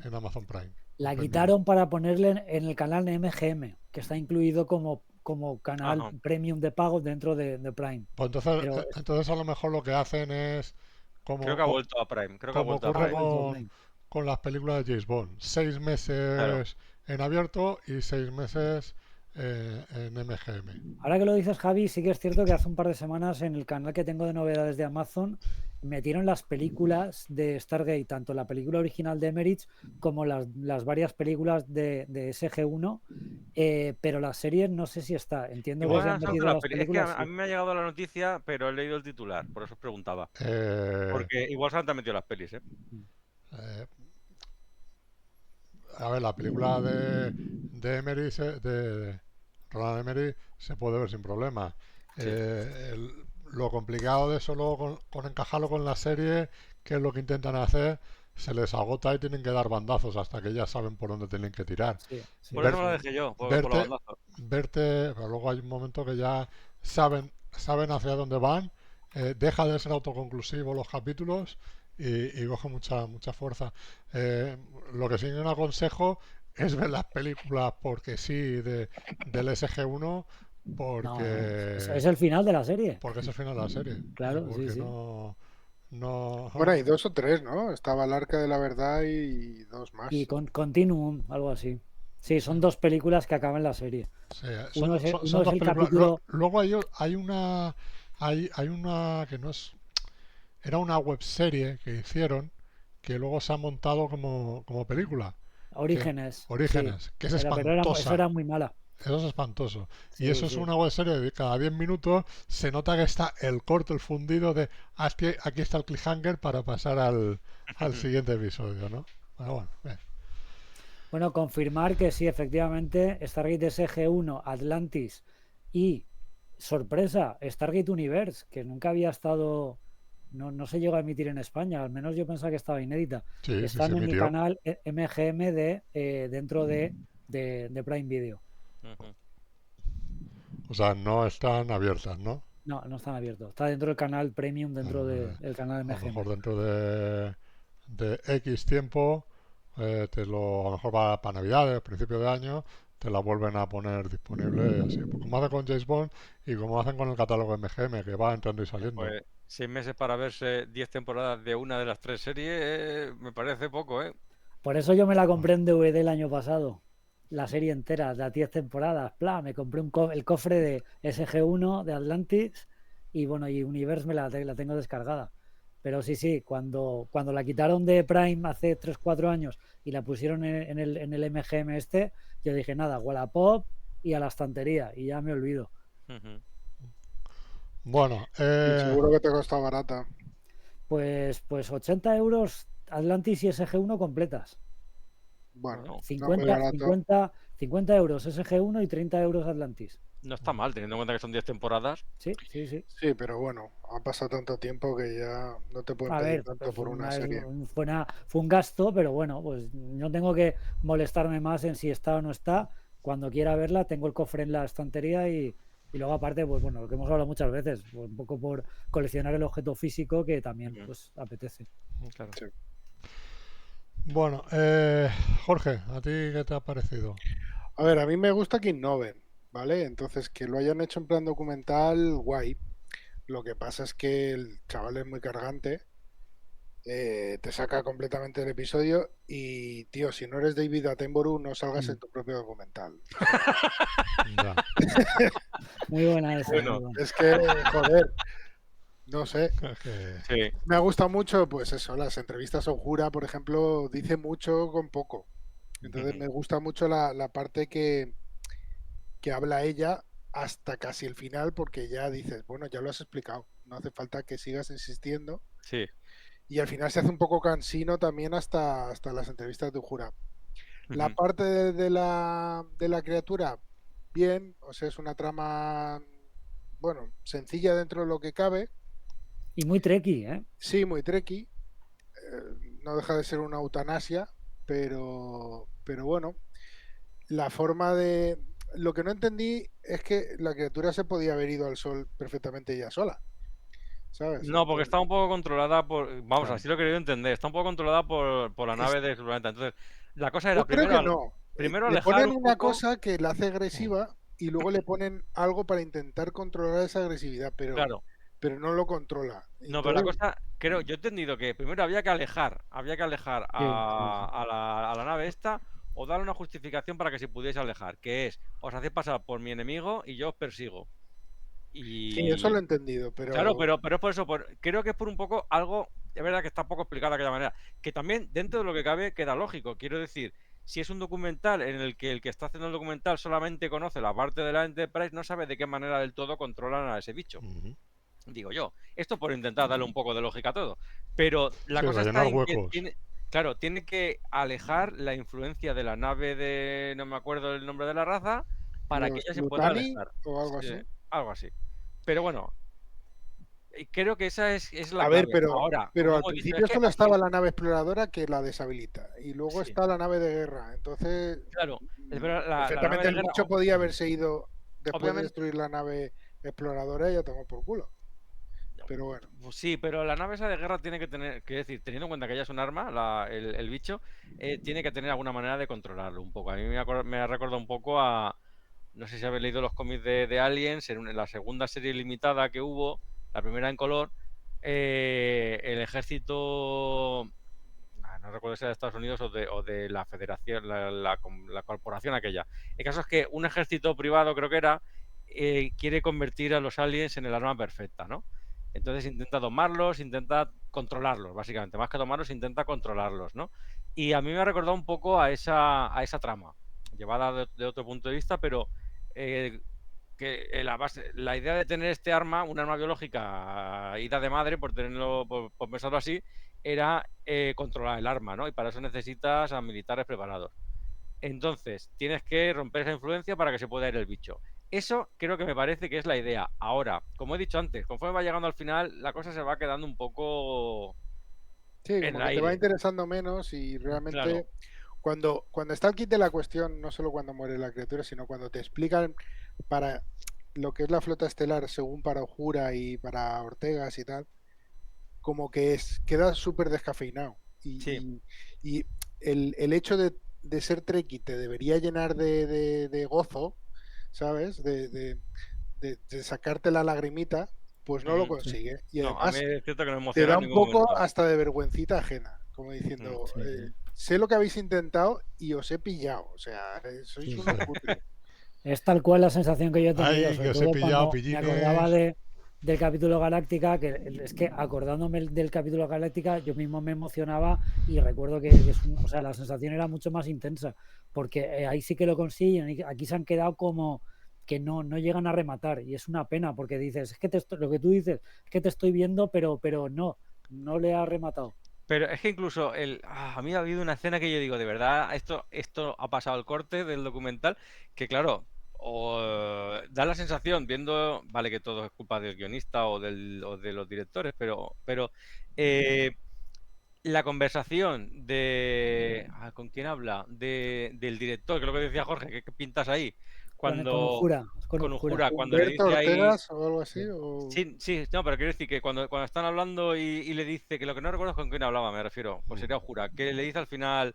en Amazon Prime. la Prime Video. quitaron para ponerle en el canal de MGM, que está incluido como canal Ajá. premium de pago dentro de Prime. Pues Pero entonces a lo mejor lo que hacen es Creo como, que ha vuelto a Prime. Creo que ha como vuelto a ha ocurre Prime. vuelto a Prime. con las películas de James Bond. 6 meses Claro. en abierto y 6 meses en MGM. Ahora que lo dices, Javi, sí que es cierto que hace un par de semanas en el canal que tengo de novedades de Amazon metieron las películas de Stargate, tanto la película original de Emmerich como las varias películas de SG1, pero la serie no sé si está. Entiendo que Igual si han han saltado metido las las pelis. Es que películas, a sí. mí me ha llegado la noticia, pero he leído el titular, por eso os preguntaba. Eh, Porque igual se han metido las pelis, ¿eh? eh, a ver, la película de Emery, de Roland Emery, se puede ver sin problema. Sí. Lo complicado de eso luego con encajarlo con la serie, que es lo que intentan hacer, se les agota y tienen que dar bandazos hasta que ya saben por dónde tienen que tirar. Sí, sí, Por eso Ver- me la eso. dejé yo, por la verte, bandaza. pero luego hay un momento que ya saben hacia dónde van, deja de ser autoconclusivo los capítulos y coge mucha fuerza. Eh, lo que sí que no aconsejo es ver las películas porque sí del SG1 No, no. Es porque el final de la serie. porque es el final de la serie y Claro, sí, porque sí. no Bueno, hay 2 o 3, ¿no? Estaba el Arca de la Verdad y 2 Y más. Continuum, algo así. Sí, sí, son dos películas que acaban la serie. sí, Uno son es dos el películas. capítulo. Luego hay una que no es, era una web serie que hicieron que luego se ha montado como película, que Orígenes, sí. Orígenes, que es Pero eso espantosa. era muy mala. Eso es espantoso. Y Sí, eso es sí. una web serie de cada 10 minutos. Se nota que está el corto, el fundido de aquí está el cliffhanger para pasar al siguiente episodio, ¿no? Pero bueno, Bueno, confirmar que sí, efectivamente, Stargate SG-1, Atlantis y, sorpresa, Stargate Universe, que nunca había estado, no se llegó a emitir en España, al menos yo pensaba que estaba inédita. sí, sí se Están en el emitió. canal MGM dentro de Prime Video. Ujú. O sea, no están abiertas, ¿no? No, no están abiertos. Está dentro del canal Premium, dentro del canal A lo MGM. mejor dentro de X tiempo, a lo mejor para Navidades, principio de año, te la vuelven a poner disponible así. Pues como hacen con James Bond y como hacen con el catálogo MGM, que va entrando y saliendo. Pues 6 meses para verse 10 temporadas de una de las 3 series, me parece poco, ¿eh? Por eso yo me la compré en DVD el año pasado. La serie entera, las 10 temporadas. Me compré el cofre de SG-1 de Atlantis y bueno, y Universe la tengo descargada. Pero sí, cuando la quitaron de Prime hace 3-4 años y la pusieron en el MGM yo dije, nada, Wallapop y a la estantería, y ya me olvido. Bueno, Y seguro que te costó barata. Pues 80 euros Atlantis y SG1 completas. Bueno, no muy 50 barato. 50 euros SG1 y 30 euros Atlantis. No está mal, teniendo en cuenta que son 10 temporadas. Sí. Sí, pero bueno, ha pasado tanto tiempo que ya no te pueden A pedir ver, tanto pues por una serie. fue un gasto, pero bueno, pues no tengo que molestarme más en si está o no está. Cuando quiera verla, tengo el cofre en la estantería y luego aparte, pues bueno, lo que hemos hablado muchas veces, pues un poco por coleccionar el objeto físico que también pues apetece. Claro. Sí. Bueno, Jorge, ¿a ti qué te ha parecido? A ver, a mí me gusta que innoven, ¿vale? Entonces, que lo hayan hecho en plan documental, guay. Lo que pasa es que el chaval es muy cargante, te saca completamente del episodio y, tío, si no eres David Attenborough, no salgas en tu propio documental. Ya. Muy buena esa. Bueno. Muy buena. Es que, joder, no sé. Es que- Sí. Me ha gustado mucho, pues eso, las entrevistas a Ojura, por ejemplo, dice mucho con poco. Entonces me gusta mucho la parte que habla ella hasta casi el final, porque ya dices, bueno, ya lo has explicado, no hace falta que sigas insistiendo. Sí. Y al final se hace un poco cansino también hasta las entrevistas de Ujura. La parte de la criatura, bien, o sea, es una trama, bueno, sencilla dentro de lo que cabe. Y muy trekkie, ¿eh? Sí, muy trekkie. No deja de ser una eutanasia, pero bueno, la forma de... Lo que no entendí es que la criatura se podía haber ido al sol perfectamente ella sola, ¿sabes? No, porque está un poco controlada por... Vamos, Claro. así lo he querido entender. Está un poco controlada por la nave de su planeta. Entonces, la cosa era Yo creo que no. primero Le alejar ponen un una poco... cosa que la hace agresiva y luego le ponen algo para intentar controlar esa agresividad, pero Claro. no lo controla. No, pero la Entonces, cosa, creo, yo he entendido que primero había que alejar a la nave esta o darle una justificación para que se pudiese alejar, que es, os hacéis pasar por mi enemigo y yo os persigo. sí, eso lo he entendido, pero... Claro, pero es por eso, creo que es por un poco algo, es verdad que está poco explicado de aquella manera, que también dentro de lo que cabe queda lógico. Quiero decir, si es un documental en el que está haciendo el documental solamente conoce la parte de la Enterprise, no sabe de qué manera del todo controlan a ese bicho. Digo yo. Esto por intentar darle un poco de lógica a todo. Pero la cosa está en que tiene que alejar la influencia de la nave de, no me acuerdo el nombre de la raza, para que los ella se pueda Lutani alejar. o algo Sí, así. algo así. Pero bueno, creo que esa es la A ver, clave. Ahora, pero como al hemos dicho, principio es que solo al estaba fin- la nave exploradora que la deshabilita y luego sí, está la nave de guerra. Entonces, claro, pero la nave perfectamente de el guerra, bicho podía haberse ido después de obviamente. destruir la nave exploradora y ya tomó por culo. Pero bueno. Pues sí, pero la nave esa de guerra tiene que tener, quiero decir, teniendo en cuenta que ella es un arma, el bicho, tiene que tener alguna manera de controlarlo un poco. A mí me ha recordado un poco a, no sé si habéis leído los cómics de Aliens, en la segunda serie limitada que hubo, la primera en color, el ejército, no recuerdo si era de Estados Unidos o de la federación, la corporación aquella. El caso es que un ejército privado, creo que era, quiere convertir a los aliens en el arma perfecta, ¿no? Entonces intenta domarlos, intenta controlarlos, básicamente. Más que domarlos, intenta controlarlos, ¿no? Y a mí me ha recordado un poco a esa trama, llevada de otro punto de vista, pero que la idea de tener este arma, un arma biológica ida de madre, por tenerlo, por pensarlo así, era controlar el arma, ¿no? Y para eso necesitas a militares preparados. Entonces, tienes que romper esa influencia para que se pueda ir el bicho. Eso creo que me parece que es la idea. Ahora, como he dicho antes, conforme va llegando al final, la cosa se va quedando un poco Sí, en como el que te va aire. interesando menos y Claro, realmente cuando está el kit de la cuestión, no solo cuando muere la criatura, sino cuando te explican para lo que es la flota estelar, según para Ojura y para Ortegas y tal, como que queda súper descafeinado. sí. Y el hecho de ser Trekkie te debería llenar de gozo, ¿sabes? De sacarte la lagrimita, pues no lo consigue. Y No, a mí además es cierto que no me te emociona da en un ningún poco momento. hasta de vergüencita ajena, como diciendo, sé lo que habéis intentado y os he pillado. O sea, sois unos cutres. Es tal cual la sensación que yo he tenido, Ay, sobre que os he todo pillado, cuando me acordaba pillines. del capítulo Galáctica, que es que acordándome del capítulo Galáctica, yo mismo me emocionaba y recuerdo que o sea, la sensación era mucho más intensa, porque ahí sí que lo consiguen, y aquí se han quedado como que no llegan a rematar, y es una pena, porque dices, es que lo que tú dices, es que te estoy viendo, pero no le ha rematado. Pero es que incluso a mí ha habido una escena que yo digo, de verdad, esto ha pasado el corte del documental, que claro, da la sensación, viendo, vale, que todo es culpa del guionista o de los directores, pero la conversación ¿con quién habla? Del director, que es lo que decía Jorge, ¿qué pintas ahí? Con Cuando Ujura, con Ujura, cuando le Humberto dice ahí... Ortegas o algo así. O... Sí, sí, no, pero quiero decir que cuando están hablando y le dice, que lo que no recuerdo es con quién hablaba, me refiero, pues sería Ujura, que le dice al final,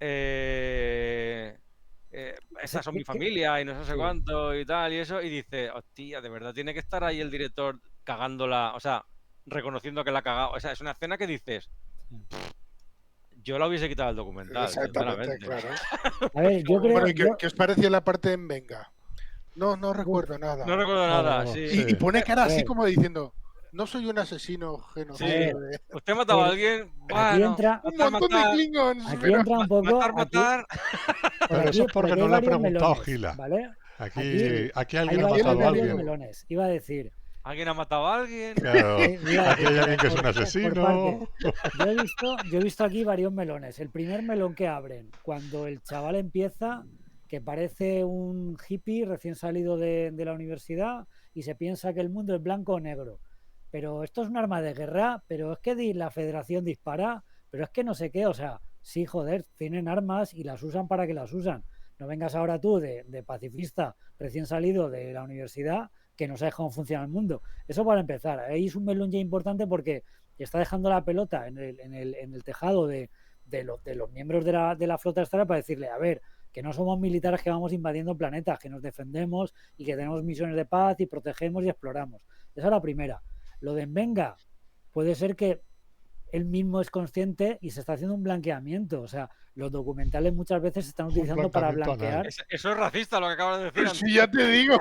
eh, estas son mi familia y no sé Sí. cuánto y tal y eso, y dice, hostia, de verdad tiene que estar ahí el director cagándola, o sea, reconociendo que la ha cagado, o sea, es una escena que dices, yo la hubiese quitado del documental, Exactamente, sinceramente. claro. A ver, yo creo... Bueno, ¿y qué os pareció la parte en Venga? No recuerdo nada. No recuerdo nada, sí. Y pone cara así ver. como diciendo, no soy un asesino Sí. genocida. ¿Usted ha matado a alguien? Bueno, entra- Un matar, montón de matar, Klingons. Aquí pero- entra un poco... matar. Pero eso es por porque aquí no hay le ha varios preguntado melones, Gila. ¿vale? Aquí alguien Hay ha matado a varios alguien. melones. Iba a decir, ¿Alguien ha matado a alguien? Claro, iba a aquí decir, hay pero alguien que es un por asesino. parte. Yo he visto aquí varios melones. El primer melón que abren, cuando el chaval empieza, que parece un hippie recién salido de la universidad y se piensa que el mundo es blanco o negro. Pero esto es un arma de guerra, pero es que la federación dispara, pero es que no sé qué, o sea, sí, joder, tienen armas y las usan para que las usan. No vengas ahora tú de pacifista recién salido de la universidad que no sabes cómo funciona el mundo. Eso para empezar. Ahí es un melón ya importante porque está dejando la pelota en el tejado de los miembros de la flota estelar para decirle, a ver, que no somos militares que vamos invadiendo planetas, que nos defendemos y que tenemos misiones de paz y protegemos y exploramos. Esa es la primera. Lo de Venga puede ser que él mismo es consciente y se está haciendo un blanqueamiento. O sea, los documentales muchas veces se están utilizando para blanquear. Eso es racista lo que acabas de decir. Pues sí, ya te digo.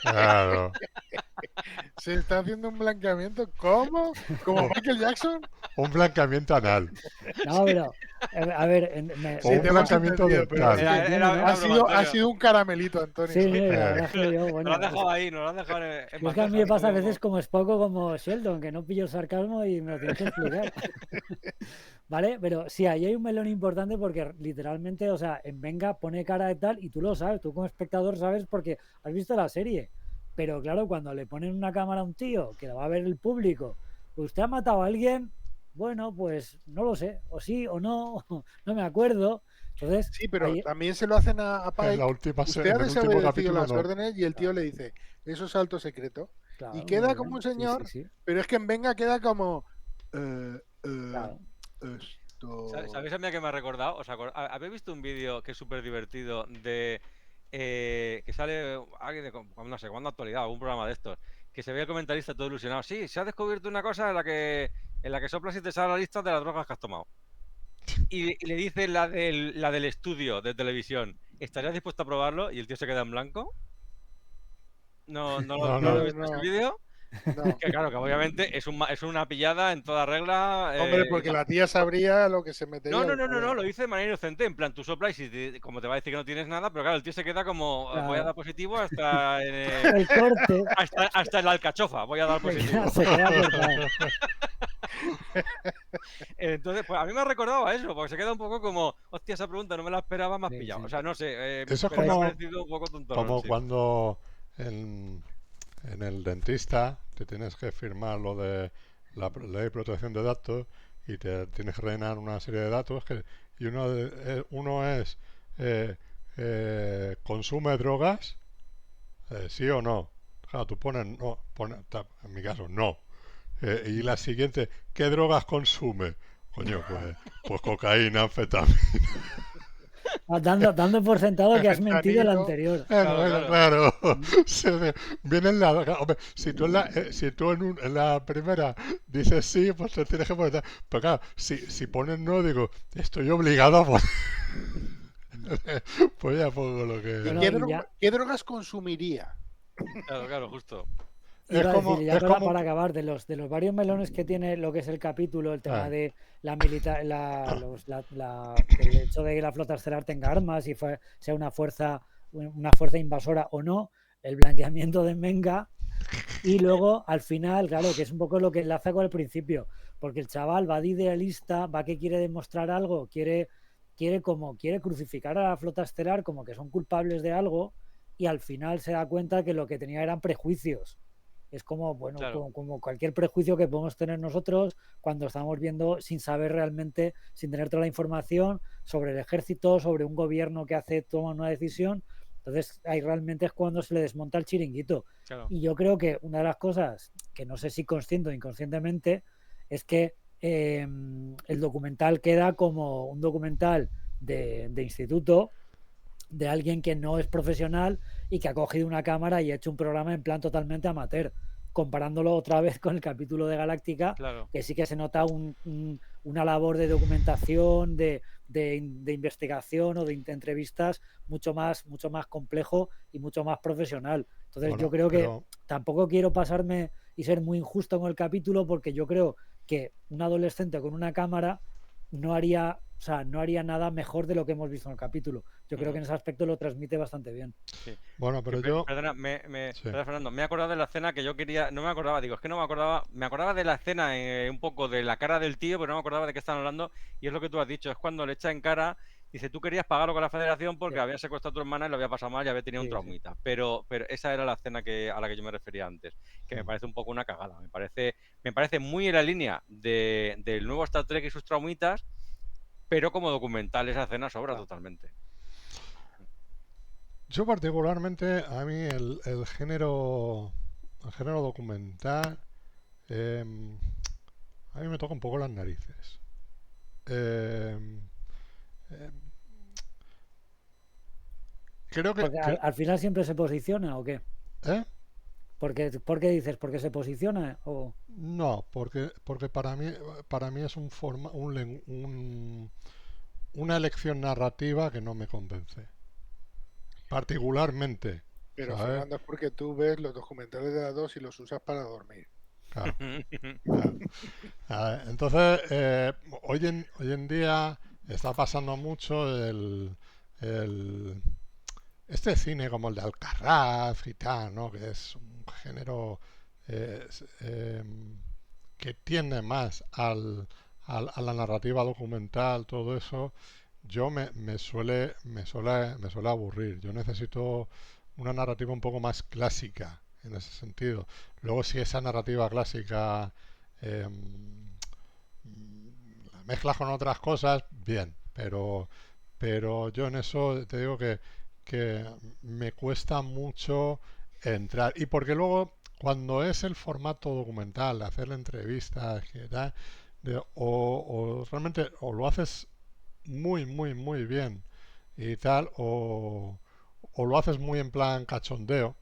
Claro. Se está haciendo un blanqueamiento. ¿Cómo? ¿Como Michael Jackson? Un blanqueamiento anal. No, pero, a ver, O un te hemos blanqueamiento entendido, pero dental. Era ha sido un caramelito, Antonio. Sí, la verdad es que yo, bueno, nos lo has dejado ahí, nos lo has dejado es que a mí me pasa a veces como Spock o como Sheldon, que no pillo el sarcasmo y me lo tienes que explicar. ¿Vale? Pero sí, ahí hay un melón importante porque literalmente, o sea, en Venga pone cara de tal y tú lo sabes, tú como espectador sabes porque has visto la serie. Pero claro, cuando le ponen una cámara a un tío que la va a ver el público, ¿usted ha matado a alguien? Bueno, pues no lo sé, o sí o no, no me acuerdo. Entonces, sí, pero también se lo hacen a Pike. En la última, Usted en ha el último desobedecido capítulo las no. órdenes y el tío le dice, eso es alto secreto. claro, y queda muy como bien. un señor, Sí. pero es que en Venga queda como... Claro. Esto... ¿Sabéis a mí a qué me ha recordado? ¿Habéis visto un vídeo que es súper divertido de que sale alguien de, no sé, cuando actualidad, algún programa de estos, que se ve el comentarista todo ilusionado? Sí, se ha descubierto una cosa en la que soplas y te sale la lista de las drogas que has tomado. Y le dice la del estudio de televisión, ¿estarías dispuesto a probarlo? Y el tío se queda en blanco. ¿No lo he visto ese vídeo? No. Que claro, que obviamente es una pillada en toda regla. Hombre, porque la tía sabría lo que se metería. No, lo dice de manera inocente, en plan, tú soplas y como te va a decir que no tienes nada, pero claro, el tío se queda como, Claro. voy a dar positivo hasta el corte. hasta en la alcachofa, voy a dar positivo. Se queda cortado. Entonces, pues a mí me ha recordado a eso, porque se queda un poco como, hostia, esa pregunta no me la esperaba, más pillado. Sí. O sea, no sé, Eso es me ha como, parecido un poco tonto. como sí. cuando en el dentista te tienes que firmar lo de la ley de protección de datos y te tienes que rellenar una serie de datos y uno es consume drogas, sí o no. Claro, tú pones no, en mi caso no. Y la siguiente, ¿qué drogas consume? Coño, pues cocaína, anfetamina. Dando por sentado que has mentido el anterior. Claro. Viene en la. Hombre, si tú, en la primera dices sí, pues te tienes que poner. Pero claro, si pones no, digo, estoy obligado a poner. Pues ya pongo lo que. Bueno, ¿Qué drogas consumiría? Claro, justo. Iba a decir, ya es como para acabar, de los varios melones que tiene lo que es el capítulo, el tema eh, de la militar, el hecho de que la flota estelar tenga armas y sea una fuerza invasora o no, el blanqueamiento de Menga, y luego al final, claro, que es un poco lo que enlaza con el principio, porque el chaval va de idealista, va que quiere demostrar algo, quiere crucificar a la flota estelar como que son culpables de algo, y al final se da cuenta que lo que tenía eran prejuicios. Es como, bueno, Claro, como cualquier prejuicio que podemos tener nosotros cuando estamos viendo sin saber realmente, sin tener toda la información sobre el ejército, sobre un gobierno que toma una decisión. Entonces ahí realmente es cuando se le desmonta el chiringuito. claro. Y yo creo que una de las cosas que no sé si consciente o inconscientemente es que el documental queda como un documental de instituto, de alguien que no es profesional y que ha cogido una cámara y ha hecho un programa en plan totalmente amateur, comparándolo otra vez con el capítulo de Galáctica, Claro. que sí que se nota una labor de documentación, de investigación o de entrevistas mucho más complejo y mucho más profesional. Entonces yo bueno, creo que pero tampoco quiero pasarme y ser muy injusto con el capítulo, porque yo creo que un adolescente con una cámara no haría nada mejor de lo que hemos visto en el capítulo. Yo creo que en ese aspecto lo transmite bastante bien. Sí. bueno, pero yo Perdona, sí. perdona, Fernando, me he acordado de la escena que yo quería, no me acordaba, digo, es que no me acordaba de la escena un poco de la cara del tío, pero no me acordaba de qué estaban hablando, y es lo que tú has dicho, es cuando le echa en cara, dice, tú querías pagarlo con la federación porque Sí, había secuestrado a tu hermana y lo había pasado mal y había tenido un sí, sí. traumita, pero esa era la escena a la que yo me refería antes, que me Mm. parece un poco una cagada, me parece muy en la línea del nuevo Star Trek y sus traumitas, pero como documental esa escena sobra Claro. totalmente. Yo particularmente a mí el género documental em, a mí me toca un poco las narices. Em, em, creo Porque al final siempre se posiciona, ¿o qué? ¿eh? ¿Por qué dices? ¿Porque se posiciona? ¿O No, porque para mí es una elección narrativa que no me convence. Particularmente, Pero ¿sabes? Fernando, es porque tú ves los documentales de la 2 y los usas para dormir. Claro, claro. Entonces, hoy en día está pasando mucho el- este cine como el de Alcarraz y tal, ¿no? Que es un género eh, s- em, que tiende más a la narrativa documental, todo eso. Me suele aburrir. Yo necesito una narrativa un poco más clásica en ese sentido. Luego, si esa narrativa clásica em, la mezclas con otras cosas, bien, pero yo en eso te digo que me cuesta mucho entrar. Y porque luego, cuando es el formato documental, hacer entrevistas, que tal, o realmente o lo haces muy bien y tal, o lo haces muy en plan cachondeo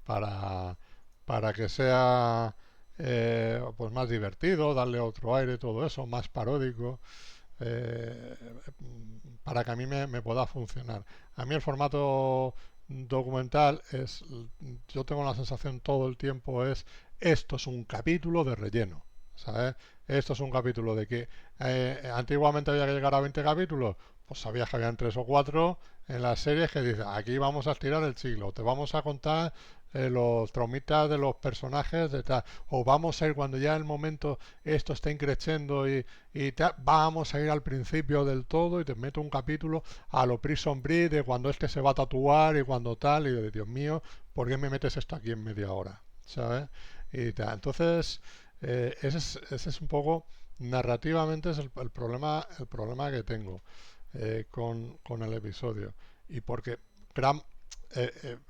para, para que sea pues más divertido, darle otro aire, todo eso, más paródico, eh, para que a mí me pueda funcionar. A mí el formato documental es, yo tengo la sensación todo el tiempo es, esto es un capítulo de relleno, ¿sabes? Esto es un capítulo de que antiguamente había que llegar a 20 capítulos, pues sabías que habían 3 o 4 en las series que dicen, aquí vamos a estirar el siglo, te vamos a contar los traumitas de los personajes de tal, o vamos a ir cuando ya el momento esto está increciendo y tal, vamos a ir al principio del todo y te meto un capítulo a lo Prison Break de cuando este se va a tatuar y cuando tal, y de Dios mío, ¿por qué me metes esto aquí en media hora? ¿Sabes? Y tal. Entonces, ese es un poco, narrativamente es el problema que tengo con el episodio. Y porque gran,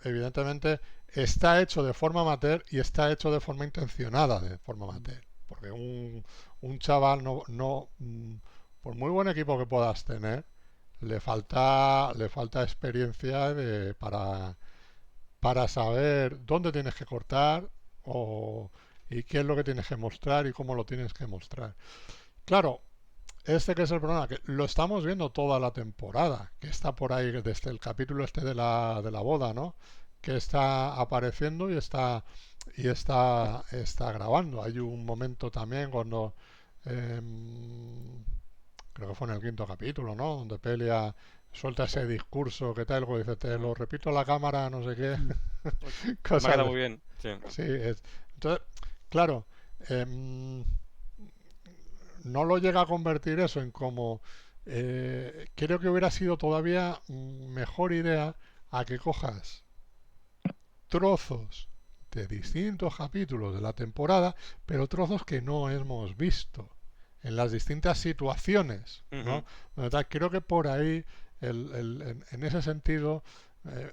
evidentemente está hecho de forma amateur y está hecho de forma intencionada de forma amateur. Porque un chaval por muy buen equipo que puedas tener, le falta experiencia para saber dónde tienes que cortar o, y qué es lo que tienes que mostrar y cómo lo tienes que mostrar. Claro, este que es el problema, que lo estamos viendo toda la temporada, que está por ahí desde el capítulo este de la boda, ¿no? que está apareciendo está grabando. Hay un momento también cuando creo que fue en el quinto capítulo, ¿no? Donde Pelia suelta ese discurso que tal, dice, te lo repito a la cámara, no sé qué, Me ha cosas quedado de... muy bien. Sí. Sí, entonces, claro, no lo llega a convertir eso en como... creo que hubiera sido todavía mejor idea a que cojas trozos de distintos capítulos de la temporada, pero trozos que no hemos visto en las distintas situaciones, ¿no? Creo que por ahí, en ese sentido,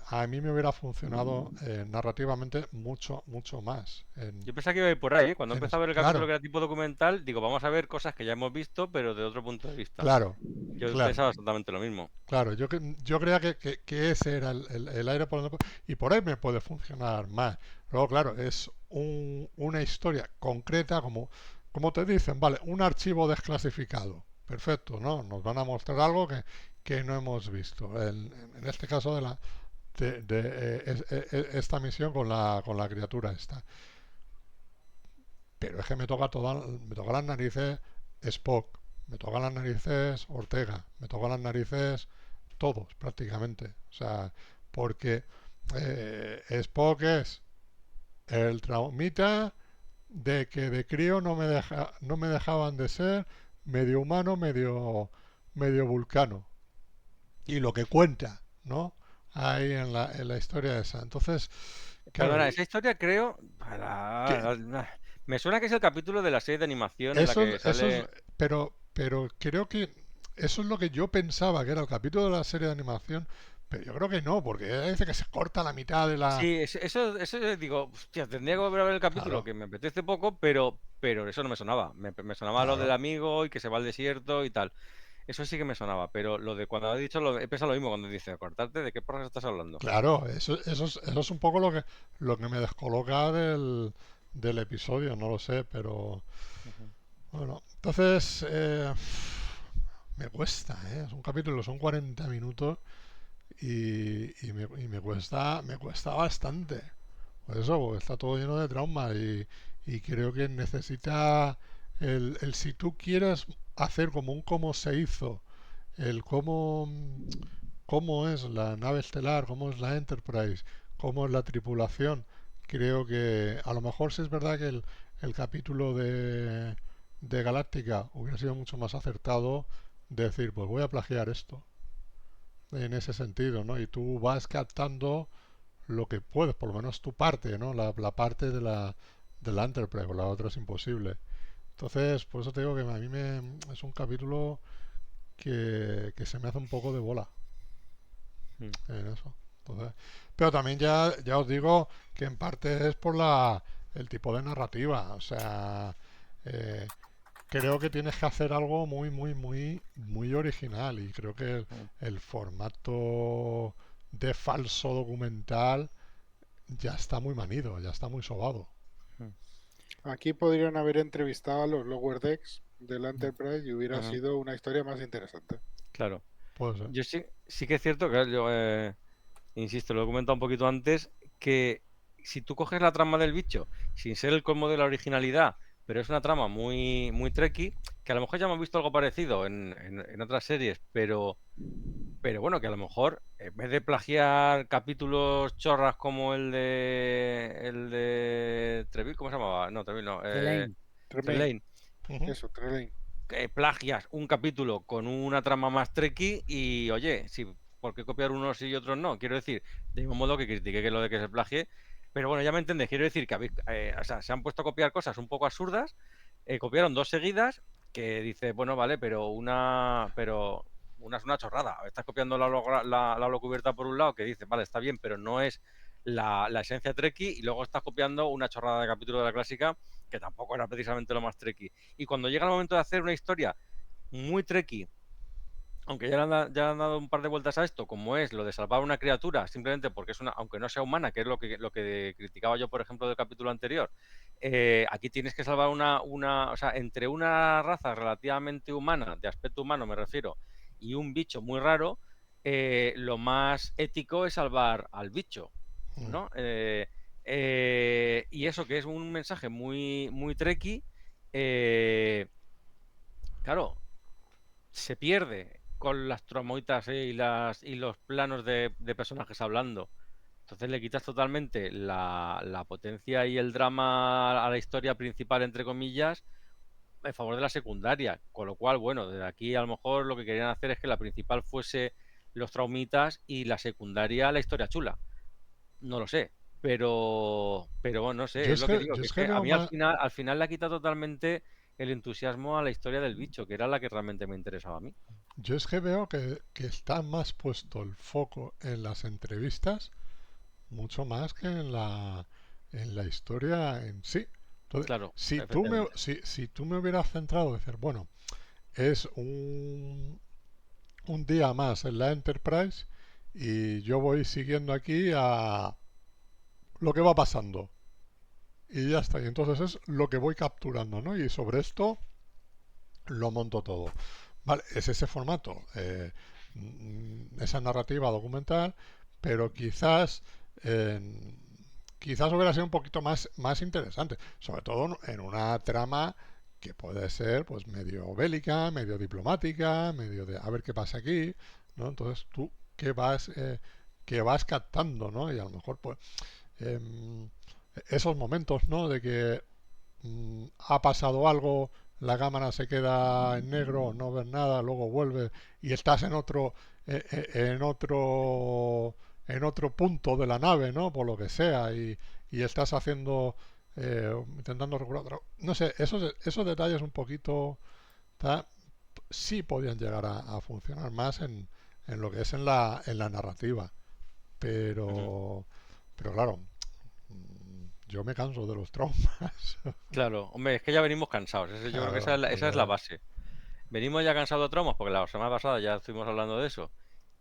a mí me hubiera funcionado narrativamente mucho, mucho más. Yo pensaba que iba a ir por ahí, ¿eh? Cuando empecé a ver el capítulo Claro, que era tipo documental, digo, vamos a ver cosas que ya hemos visto, pero de otro punto de vista. claro, Yo claro. pensaba exactamente lo mismo. Claro, yo creía que ese era el aire por donde... Y por ahí me puede funcionar más. Luego, claro, es una historia concreta, como te dicen, vale, un archivo desclasificado. Perfecto, ¿no? Nos van a mostrar algo que no hemos visto. En este caso esta misión con la criatura esta. Pero es que me toca las narices Spock, me toca las narices Ortega, me toca las narices todos prácticamente. O sea, porque Spock es el traumita de que de crío no me dejaban de ser medio humano, medio vulcano. Y lo que cuenta, ¿no? Ahí en la historia esa. Entonces, claro, Perdona, esa historia creo. que Me suena que es el capítulo de la serie de animación en la eso, que eso es, sale. pero creo que eso es lo que yo pensaba que era el capítulo de la serie de animación, pero yo creo que no, porque dice que se corta la mitad de la... Sí, eso digo, hostia, tendría que volver a ver el capítulo, Claro, que me apetece poco, pero eso no me sonaba. Me sonaba lo del claro, amigo y que se va al desierto y tal. Eso sí que me sonaba, pero lo de cuando has dicho, he pensado lo mismo cuando dice cortarte, ¿de qué porras estás hablando? claro, eso es un poco lo que me descoloca del episodio, no lo sé, pero Ujú. bueno, entonces me cuesta, ¿eh? Es un capítulo, son 40 minutos y me cuesta bastante. Por eso, porque está todo lleno de traumas y creo que necesita si tú quieres hacer como un cómo se hizo, el cómo es la nave estelar, cómo es la Enterprise, cómo es la tripulación, creo que a lo mejor sí es verdad que el capítulo de Galáctica hubiera sido mucho más acertado decir, pues voy a plagiar esto en ese sentido, ¿no? Y tú vas captando lo que puedes, por lo menos tu parte, ¿no? La parte de la Enterprise, o la otra es imposible. Entonces, por eso te digo que a mí es un capítulo que se me hace un poco de bola Mm. en eso. Entonces, pero también ya os digo que en parte es por el tipo de narrativa. O sea, eh, creo que tienes que hacer algo muy, muy, muy, muy original. Y creo que Mm. el formato de falso documental ya está muy manido, ya está muy sobado. Mm. Aquí podrían haber entrevistado a los Lower Decks del Mm, Enterprise y hubiera Ujú. sido una historia más interesante. Claro. puede ser. Yo sí que es cierto que yo, insisto, lo he comentado un poquito antes, que si tú coges la trama del bicho, sin ser el colmo de la originalidad, pero es una trama muy, muy trekky, que a lo mejor ya hemos visto algo parecido en otras series, pero bueno, que a lo mejor, en vez de plagiar capítulos chorras como el de Treville, ¿cómo se llamaba? No, Treville no, Trelane. Tremaine, Trelane, Ujú. eso, Trelane. que plagias un capítulo con una trama más trekky y, oye, si, ¿por qué copiar unos y otros no? Quiero decir, de mismo modo que critiqué que lo de que se plagie, pero bueno, ya me entendés, quiero decir que o sea, se han puesto a copiar cosas un poco absurdas, copiaron dos seguidas, que dice, bueno, vale, pero una es una chorrada. Estás copiando la holocubierta por un lado, que dice, vale, está bien, pero no es la esencia Trekkie, y luego estás copiando una chorrada de capítulo de la clásica, que tampoco era precisamente lo más Trekkie. Y cuando llega el momento de hacer una historia muy Trekkie, aunque ya le han dado un par de vueltas a esto, como es lo de salvar a una criatura, simplemente porque es una, aunque no sea humana, que es lo que criticaba yo, por ejemplo, del capítulo anterior, aquí tienes que salvar o sea, entre una raza relativamente humana, de aspecto humano me refiero, y un bicho muy raro, lo más ético es salvar al bicho. ¿no? Y eso que es un mensaje muy, muy trekkie, claro, se pierde con las tramoitas y los planos de personajes hablando. Entonces le quitas totalmente la potencia y el drama a la historia principal, entre comillas, en favor de la secundaria. Con lo cual, bueno, desde aquí a lo mejor lo que querían hacer es que la principal fuese los traumitas y la secundaria la historia chula. No lo sé. Pero bueno, no sé, es lo que digo, Yo que es es que que a veo mí más, al final le ha quitado totalmente el entusiasmo a la historia del bicho, que era la que realmente me interesaba a mí. yo es que veo que está más puesto el foco en las entrevistas mucho más que en la historia en sí. Entonces, Claro, efectivamente. si tú me hubieras centrado en decir, bueno, es un día más en la Enterprise y yo voy siguiendo aquí a lo que va pasando. Y ya está. Y entonces es lo que voy capturando, ¿no? Y sobre esto lo monto todo. Vale, es ese formato, esa narrativa documental, pero eh, quizás hubiera sido un poquito más interesante, sobre todo en una trama que puede ser pues medio bélica, medio diplomática, medio de a ver qué pasa aquí, ¿no? Entonces tú qué vas captando, ¿no? Y a lo mejor pues em, esos momentos, ¿no? De que ha pasado algo, la cámara se queda en negro, no ves nada, luego vuelve y estás en otro punto de la nave, ¿no? Por lo que sea, y estás haciendo, intentando regular. No sé, esos detalles un poquito ta, sí podían llegar a funcionar más en lo que es en la narrativa, Ujú. pero claro, yo me canso de los traumas. Claro, hombre, es que ya venimos cansados. Yo creo que Claro, esa es la base. Venimos ya cansados de traumas, porque la semana pasada ya estuvimos hablando de eso.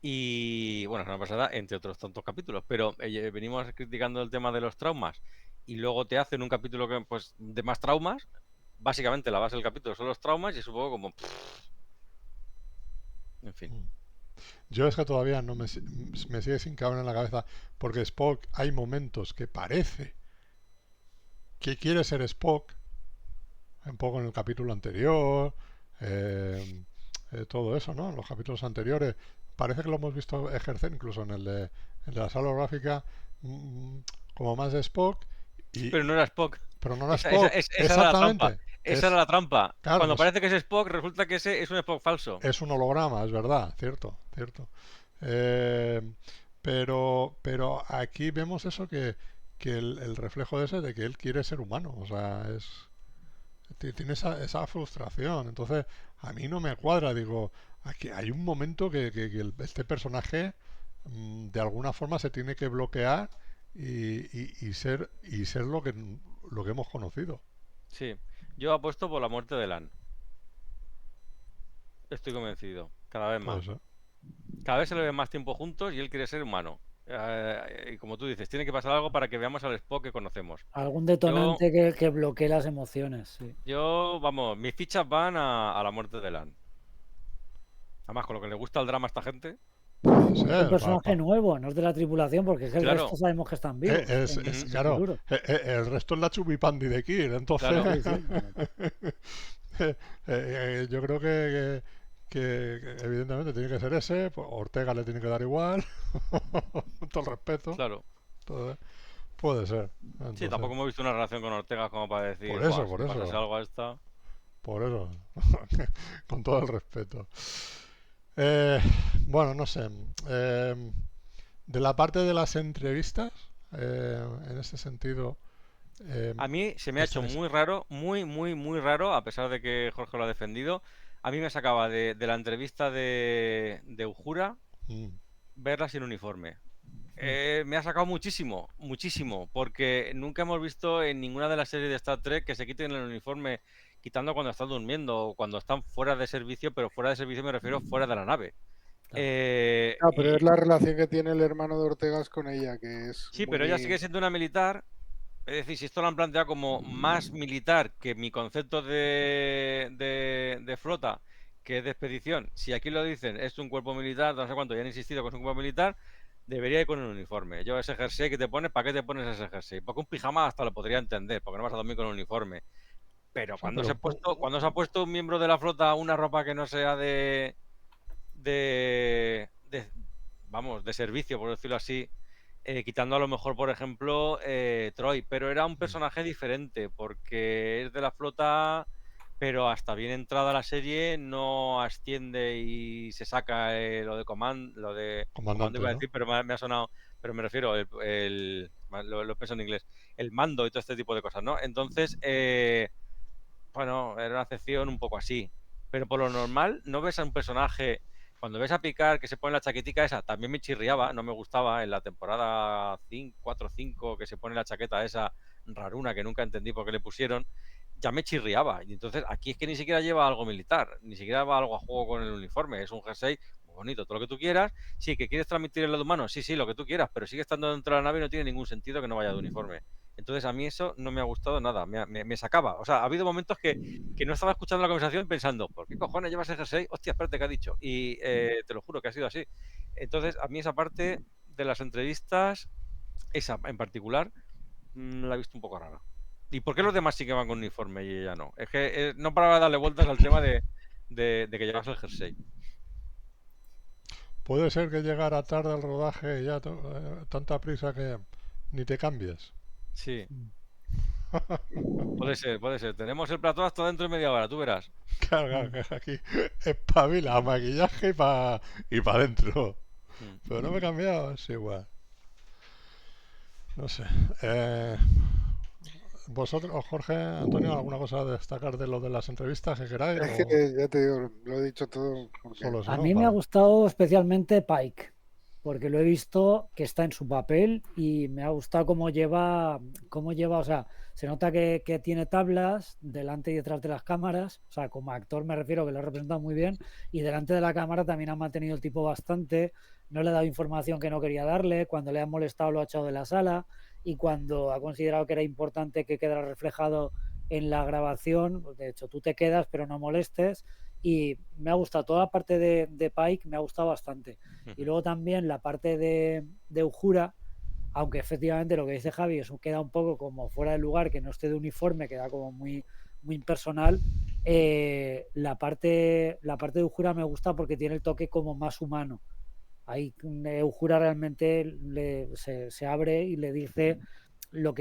Y bueno, la semana pasada, entre otros tantos capítulos, pero venimos criticando el tema de los traumas y luego te hacen un capítulo que, pues, de más traumas. Básicamente la base del capítulo son los traumas y es un poco como, en fin. yo es que todavía no me sigue sin caber en la cabeza, porque Spock hay momentos que parece que quiere ser Spock, un poco en el capítulo anterior, eh, todo eso, ¿no? En los capítulos anteriores parece que lo hemos visto ejercer, incluso en la sala holográfica, mm, como más de Spock, Pero no y, era Spock. pero no era Spock, Esa era la trampa. exactamente. Esa era la trampa. Claro, Cuando parece que es Spock, resulta que ese es un Spock falso. es un holograma, es verdad, cierto, cierto. Eh, pero aquí vemos eso que el reflejo de ese de que él quiere ser humano, o sea, tiene esa frustración. Entonces, a mí no me cuadra, digo, aquí hay un momento que este personaje de alguna forma se tiene que bloquear y ser lo que hemos conocido. Sí. Yo apuesto por la muerte de Lan. Estoy convencido. Cada vez Puede más. ser. Cada vez se le ve más tiempo juntos y él quiere ser humano. Y como tú dices, tiene que pasar algo para que veamos al Spock que conocemos. Algún Yo, detonante que bloquee las emociones, sí. vamos, mis fichas van a la muerte de Lan. Además, con lo que le gusta el drama a esta gente. Puede Es un ser. personaje nuevo, no es de la tripulación, porque es que el resto Claro. sabemos que están vivos Ujú. en el Claro, futuro. el resto es la chupipandi de Kir, entonces Claro. Sí, sí. yo creo que evidentemente tiene que ser ese, pues Ortega le tiene que dar igual, con todo el respeto, Claro. entonces, puede ser, Sí, entonces, tampoco hemos visto una relación con Ortega como para decir, por eso, Buah, si por le pasase eso, algo a esta. por eso, con todo el respeto. Eh, bueno, no sé, de la parte de las entrevistas, en ese sentido, eh, A mí se me ¿qué ha hecho estáis? muy raro, muy, muy, muy raro, a pesar de que Jorge lo ha defendido. A mí me sacaba de la entrevista de Uhura Mm, verla sin uniforme. Mm. Me ha sacado muchísimo, muchísimo, porque nunca hemos visto en ninguna de las series de Star Trek que se quiten el uniforme quitando cuando están durmiendo o cuando están fuera de servicio, pero fuera de servicio me refiero fuera de la nave. Claro. Ah, pero Y es la relación que tiene el hermano de Ortegas con ella, que es sí, pero ella sigue muy... siendo una militar. Es decir, si esto lo han planteado como más militar que mi concepto de flota, que es de expedición, si aquí lo dicen es un cuerpo militar, no sé cuánto, ya han insistido que es un cuerpo militar, debería ir con el uniforme. Yo ese jersey que te pones, ¿para qué te pones ese jersey? Porque un pijama hasta lo podría entender, porque no vas a dormir con el uniforme. Pero Sí, pero cuando se ha puesto un miembro de la flota una ropa que no sea vamos, de servicio, por decirlo así, quitando a lo mejor, por ejemplo, Troy, pero era un personaje diferente, porque es de la flota, pero hasta bien entrada la serie no asciende y se saca lo de comando comandante, iba a ¿no? decir, pero me ha sonado, pero me refiero, lo pienso en inglés, el mando y todo este tipo de cosas, ¿no? Entonces, bueno, era una excepción un poco así. Pero por lo normal, no ves a un personaje. Cuando ves a Picard que se pone la chaquetica esa, también me chirriaba, no me gustaba en la temporada 5, 4 5, que se pone la chaqueta esa raruna que nunca entendí por qué le pusieron, ya me chirriaba. Y entonces aquí es que ni siquiera lleva algo militar, ni siquiera va algo a juego con el uniforme, es un jersey muy bonito, todo lo que tú quieras. Sí, que quieres transmitir el lado humano, sí, sí, lo que tú quieras, pero sigue estando dentro de la nave y no tiene ningún sentido que no vaya de uniforme. Entonces a mí eso no me ha gustado nada, me sacaba. O sea, ha habido momentos que no estaba escuchando la conversación pensando, ¿por qué cojones llevas ese jersey? Hostia, espérate, ¿qué ha dicho? Y te lo juro que ha sido así. Entonces, a mí esa parte de las entrevistas, esa en particular, la he visto un poco rara. ¿Y por qué los demás sí que van con uniforme y ella no? Es que no paraba de darle vueltas al tema de que llevas el jersey. Puede ser que llegara tarde al rodaje y ya tanta prisa que ni te cambies. Sí, puede ser, puede ser. Tenemos el plató hasta dentro de media hora, tú verás. Carga, que aquí espabila, maquillaje y pa dentro. Mm. Pero no me he cambiado, es igual. No sé. ¿Vosotros, Jorge, Antonio, alguna cosa a destacar de lo de las entrevistas que queráis? Es ¿O que ya te digo, lo he dicho todo porque solo eso, A no? mí me ha Vale. gustado especialmente Pike, porque lo he visto que está en su papel y me ha gustado cómo lleva, o sea, se nota que tiene tablas delante y detrás de las cámaras, o sea, como actor me refiero que lo ha representado muy bien, y delante de la cámara también ha mantenido el tipo bastante, no le ha dado información que no quería darle, cuando le ha molestado lo ha echado de la sala, y cuando ha considerado que era importante que quedara reflejado en la grabación, de hecho tú te quedas pero no molestes, y me ha gustado toda la parte de Pike, me ha gustado bastante. Y luego también la parte de Uhura, aunque efectivamente lo que dice Javi es, queda un poco como fuera de lugar, que no esté de uniforme, queda como muy, muy impersonal. La parte de Uhura me gusta porque tiene el toque como más humano. Ahí Uhura realmente se abre y le dice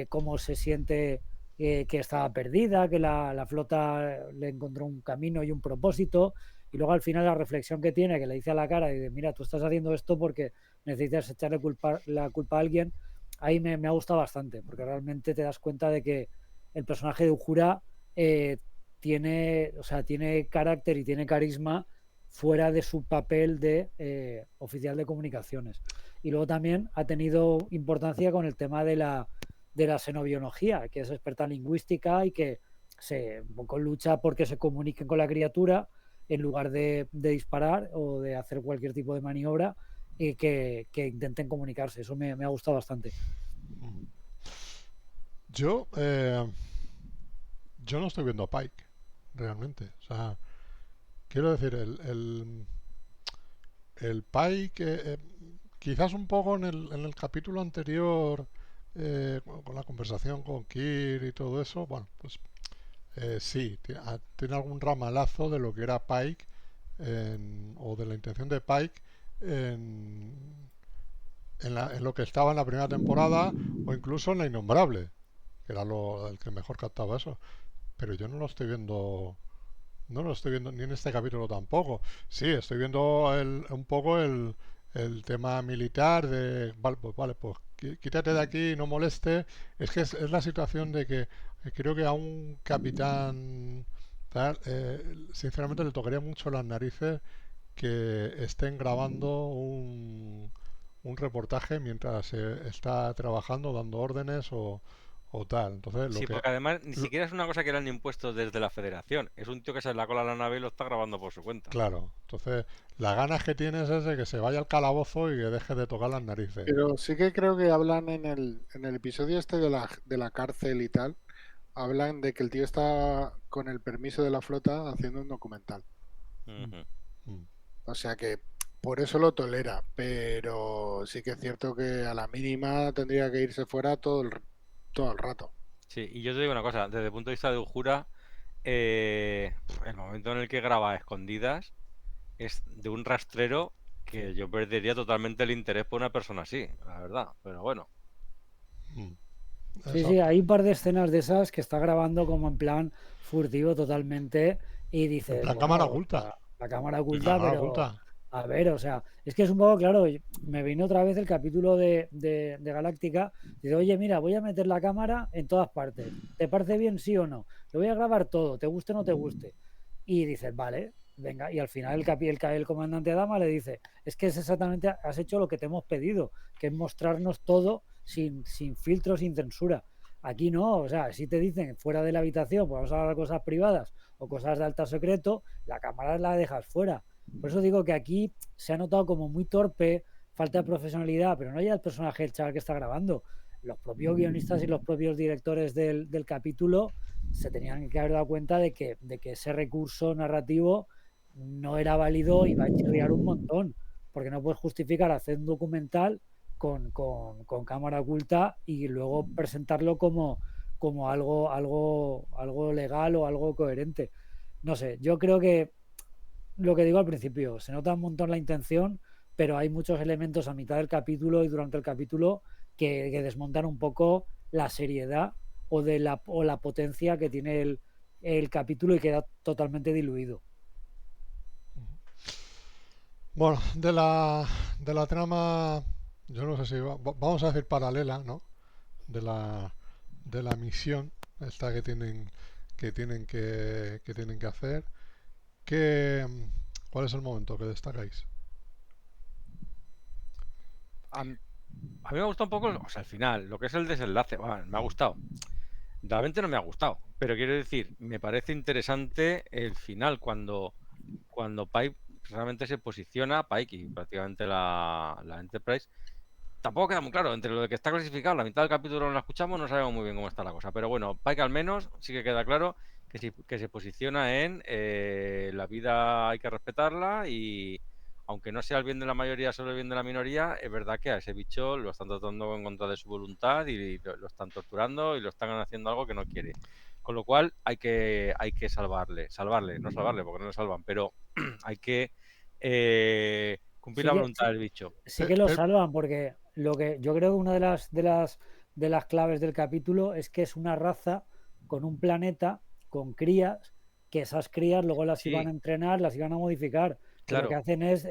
cómo se siente, que estaba perdida, que la flota le encontró un camino y un propósito, y luego al final la reflexión que tiene, que le dice a la cara y de, mira, tú estás haciendo esto porque necesitas echarle la culpa a alguien, ahí me ha gustado bastante, porque realmente te das cuenta de que el personaje de Uhura tiene carácter y tiene carisma fuera de su papel de oficial de comunicaciones. Y luego también ha tenido importancia con el tema de la xenobiología, que es experta en lingüística y que se un poco lucha porque se comuniquen con la criatura en lugar de disparar o de hacer cualquier tipo de maniobra, y que intenten comunicarse. Eso me ha gustado bastante. Yo, yo no estoy viendo a Pike, realmente. O sea, quiero decir, el Pike, quizás un poco en el capítulo anterior, con la conversación con Kir y todo eso, bueno, pues sí, tiene algún ramalazo de lo que era Pike o de la intención de Pike en, en lo que estaba en la primera temporada o incluso en La Innombrable, que era el que mejor captaba eso. Pero yo no lo estoy viendo, no lo estoy viendo ni en este capítulo tampoco. Sí, estoy viendo un poco el tema militar de, vale, pues quítate de aquí, no moleste. Es que es la situación de que creo que a un capitán tal, sinceramente le tocaría mucho las narices que estén grabando un reportaje mientras está trabajando, dando órdenes o tal. Entonces, Sí, porque además ni siquiera es una cosa que le han impuesto desde la federación. Es un tío que se la cola a la nave y lo está grabando por su cuenta. claro, entonces las ganas que tienes es de que se vaya al calabozo y que deje de tocar las narices. Pero sí que creo que hablan en el episodio este de la cárcel y tal, hablan de que el tío está con el permiso de la flota haciendo un documental. Ujú. Mm. O sea que por eso lo tolera, pero sí que es cierto que a la mínima tendría que irse fuera todo el rato. Sí, y yo te digo una cosa, desde el punto de vista de Ujura, el momento en el que graba a escondidas es de un rastrero que yo perdería totalmente el interés por una persona así, la verdad. Pero bueno, Mm, Sí, sí, exacto. hay un par de escenas de esas que está grabando como en plan furtivo totalmente y En dices, plan cámara bueno, o oculta. sea, la cámara oculta, Cámara pero oculta. a ver, o sea, es que es un poco claro, me vino otra vez el capítulo de Galáctica, dice, oye, mira, voy a meter la cámara en todas partes, ¿te parece bien, sí o no? Lo voy a grabar todo, te guste o no te guste. Y dices, vale, venga, y al final el comandante Adama le dice, es que es exactamente, has hecho lo que te hemos pedido, que es mostrarnos todo sin filtro, sin censura. Aquí no, o sea, si te dicen fuera de la habitación, pues vamos a hablar de cosas privadas o cosas de alto secreto, la cámara la dejas fuera. Por eso digo que aquí se ha notado como muy torpe, falta de profesionalidad, pero no ya el personaje del chaval que está grabando. Los propios guionistas y los propios directores del capítulo se tenían que haber dado cuenta de que ese recurso narrativo no era válido y va a chirriar un montón, porque no puedes justificar hacer un documental con cámara oculta y luego presentarlo como algo legal o algo coherente. No sé, yo creo que lo que digo al principio, se nota un montón la intención, pero hay muchos elementos a mitad del capítulo y durante el capítulo que desmontan un poco la seriedad o la potencia que tiene el capítulo y queda totalmente diluido. Bueno, de la trama, yo no sé si vamos a decir paralela, ¿no? De la misión esta que tienen que hacer. ¿Qué, ¿Cuál es el momento que destacáis? a, mí a mí me gusta un poco, o sea, al final, lo que es el desenlace, bueno, me ha gustado. Realmente no me ha gustado, pero quiero decir, me parece interesante el final cuando Pike realmente se posiciona, Pike y prácticamente la Enterprise. Tampoco queda muy claro, entre lo de que está clasificado, la mitad del capítulo no la escuchamos, no sabemos muy bien cómo está la cosa. Pero bueno, Pike al menos sí que queda claro que se posiciona en la vida hay que respetarla y aunque no sea el bien de la mayoría, solo el bien de la minoría, es verdad que a ese bicho lo están tratando en contra de su voluntad y lo están torturando y lo están haciendo algo que no quiere. Con lo cual hay que salvarle, no salvarle porque no lo salvan, pero hay que cumplir Sí la que, voluntad sí, del bicho. sí Pe- que lo pe- salvan, porque lo que yo creo que una de las claves del capítulo es que es una raza con un planeta, con crías, que esas crías luego las iban a Sí, entrenar, las iban a modificar, que lo que claro. hacen es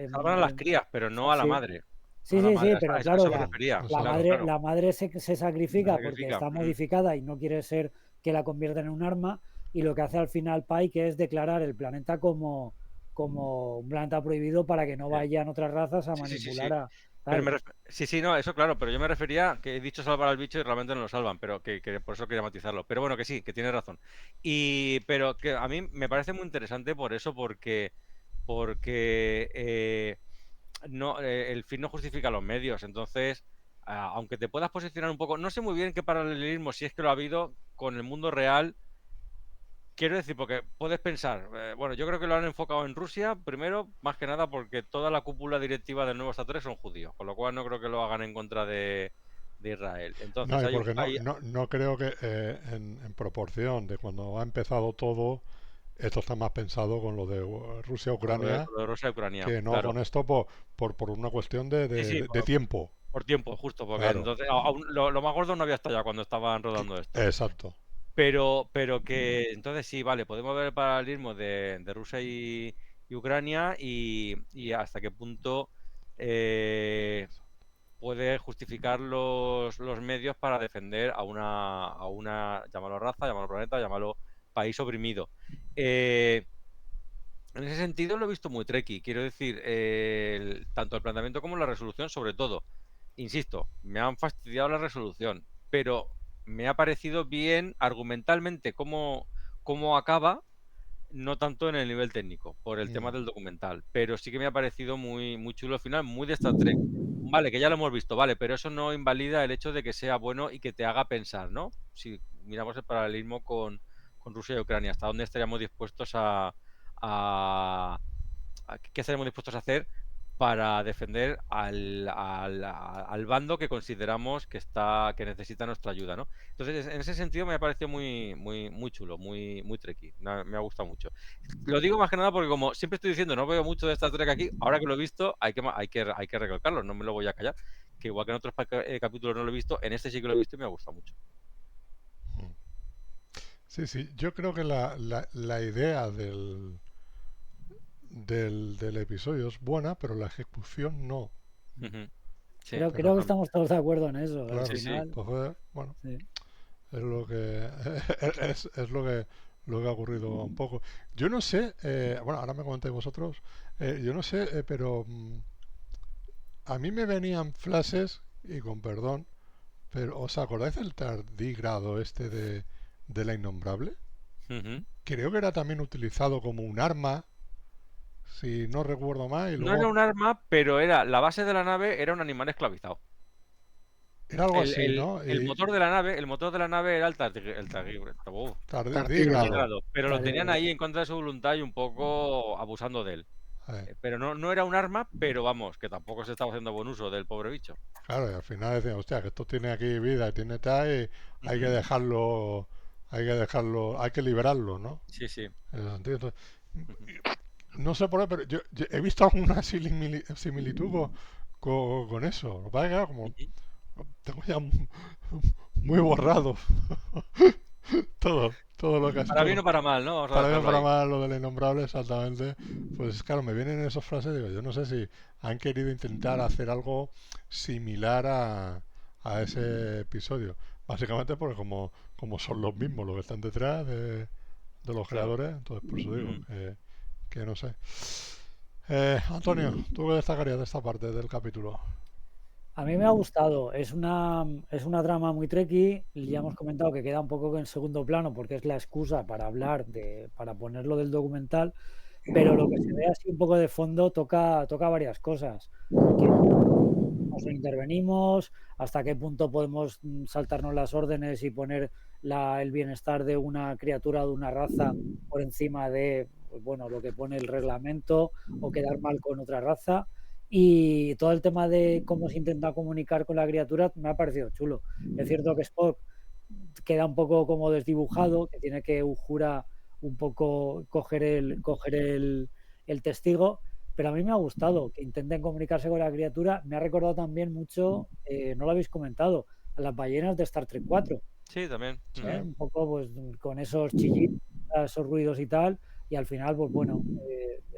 Salvan a las crías, pero no a la sí, madre. No sí, a la sí, sí, madre, pero a claro, eso me la, refería. la Claro, exacto. madre, claro. la madre se Se sacrifica porque sacrifica. está modificada y no quiere ser que la conviertan en un arma, y lo que hace al final Pike es declarar el planeta como un planeta prohibido para que no Sí, vayan otras razas a sí, sí, sí, manipular sí. a Pero tal. sí, sí, no, eso claro, pero yo me refería que he dicho salvar al bicho y realmente no lo salvan, pero que por eso quería matizarlo. Pero bueno, que sí, que tiene razón. Pero que a mí me parece muy interesante por eso, porque no, el fin no justifica los medios. Entonces, aunque te puedas posicionar un poco, no sé muy bien qué paralelismo, si es que lo ha habido con el mundo real. Quiero decir, porque puedes pensar, bueno, yo creo que lo han enfocado en Rusia, primero, más que nada porque toda la cúpula directiva del nuevo Star Trek son judíos, con lo cual no creo que lo hagan en contra de Israel. No, Entonces y porque no creo que en proporción de cuando ha empezado todo, esto está más pensado con lo de Rusia-Ucrania con lo de Rusia y Ucrania, que no claro. con esto por una cuestión de, Sí, de- sí, de- de tiempo. por tiempo, justo, porque Claro, entonces lo más gordo no había estallado cuando estaban rodando esto. exacto. Pero que entonces sí, vale, podemos ver el paralelismo de Rusia y Ucrania y hasta qué punto eh, puede justificar los medios para defender llámalo raza, llámalo planeta, llámalo país oprimido. Eh, en ese sentido lo he visto muy tricky, quiero decir, tanto el planteamiento como la resolución, sobre todo. Insisto, me han fastidiado la resolución, pero me ha parecido bien argumentalmente cómo acaba, no tanto en el nivel técnico, por el tema Mm. del documental, pero sí que me ha parecido muy, muy chulo al final, muy de Star Trek. Vale, que ya lo hemos visto, vale, pero eso no invalida el hecho de que sea bueno y que te haga pensar, ¿no? Si miramos el paralelismo con Rusia y Ucrania, hasta dónde estaríamos dispuestos a qué estaríamos dispuestos a hacer para defender al bando que consideramos que necesita nuestra ayuda, ¿no? Entonces, en ese sentido me ha parecido muy chulo, muy Trekkie. Me ha gustado mucho. Lo digo más que nada porque como siempre estoy diciendo, no veo mucho de Star Trek aquí, ahora que lo he visto, hay que recalcarlo, no me lo voy a callar. Que igual que en otros capítulos no lo he visto, en este sí que lo he visto y me ha gustado mucho. Sí, sí, yo creo que la idea del episodio es buena, pero la ejecución no. Ujú. Sí, Creo Pero que estamos todos de acuerdo en eso. Al claro, sí, sí. final, entonces, bueno, sí. es lo que es lo que ha ocurrido un poco. Yo no sé, bueno, ahora me comentáis vosotros, yo no sé, pero a mí me venían flashes, y con perdón, pero ¿os acordáis del tardígrado este de la innombrable? Ujú. Creo que era también utilizado como un arma, si no recuerdo mal, y No era luego un arma, pero la base de la nave era un animal esclavizado. era algo El, así, el- ¿no? el Y motor de la nave, el motor de la nave era Tardígrado. tardígrado. tardígrado, pero lo tenían Tardígrado. ahí en contra de su voluntad y un poco abusando de él. Eh, Pero no era un arma, pero vamos, que tampoco se estaba haciendo buen uso del pobre bicho. claro, y al final decían, hostia, que esto tiene aquí vida y tiene tal, y hay que Ujú. dejarlo, hay que liberarlo, ¿no? Sí, sí. En ese sentido, entonces, Ujú. no sé por qué, pero yo he visto alguna similitud con eso. Lo que pasa es que, claro, como Ujú. tengo ya muy borrado todo lo que ha Para bien sido. o para mal, ¿no? Vamos a Para bien o dejarlo para ahí. mal, lo del innombrable, exactamente. Pues claro, me vienen esas frases, digo, yo no sé si han querido intentar hacer algo similar a ese episodio. Básicamente porque como son los mismos los que están detrás de los Claro. creadores, entonces por eso digo Ujú. que no sé. Antonio, ¿tú qué destacarías de esta parte del capítulo? A mí me ha gustado. Es una trama muy tricky. Ya hemos comentado que queda un poco en segundo plano porque es la excusa para hablar para ponerlo del documental. Pero lo que se ve así un poco de fondo toca varias cosas. Que nos intervenimos, hasta qué punto podemos saltarnos las órdenes y poner el bienestar de una criatura o de una raza por encima de, pues, bueno, lo que pone el reglamento, o quedar mal con otra raza. Y todo el tema de cómo se intenta comunicar con la criatura me ha parecido chulo. Es cierto que Spock queda un poco como desdibujado, que tiene que Uhura un poco coger el testigo, pero a mí me ha gustado que intenten comunicarse con la criatura. Me ha recordado también mucho, no lo habéis comentado, a las ballenas de Star Trek 4, Sí, también. Sí, Ujú. un poco pues con esos chillidos, esos ruidos y tal, y al final, pues bueno,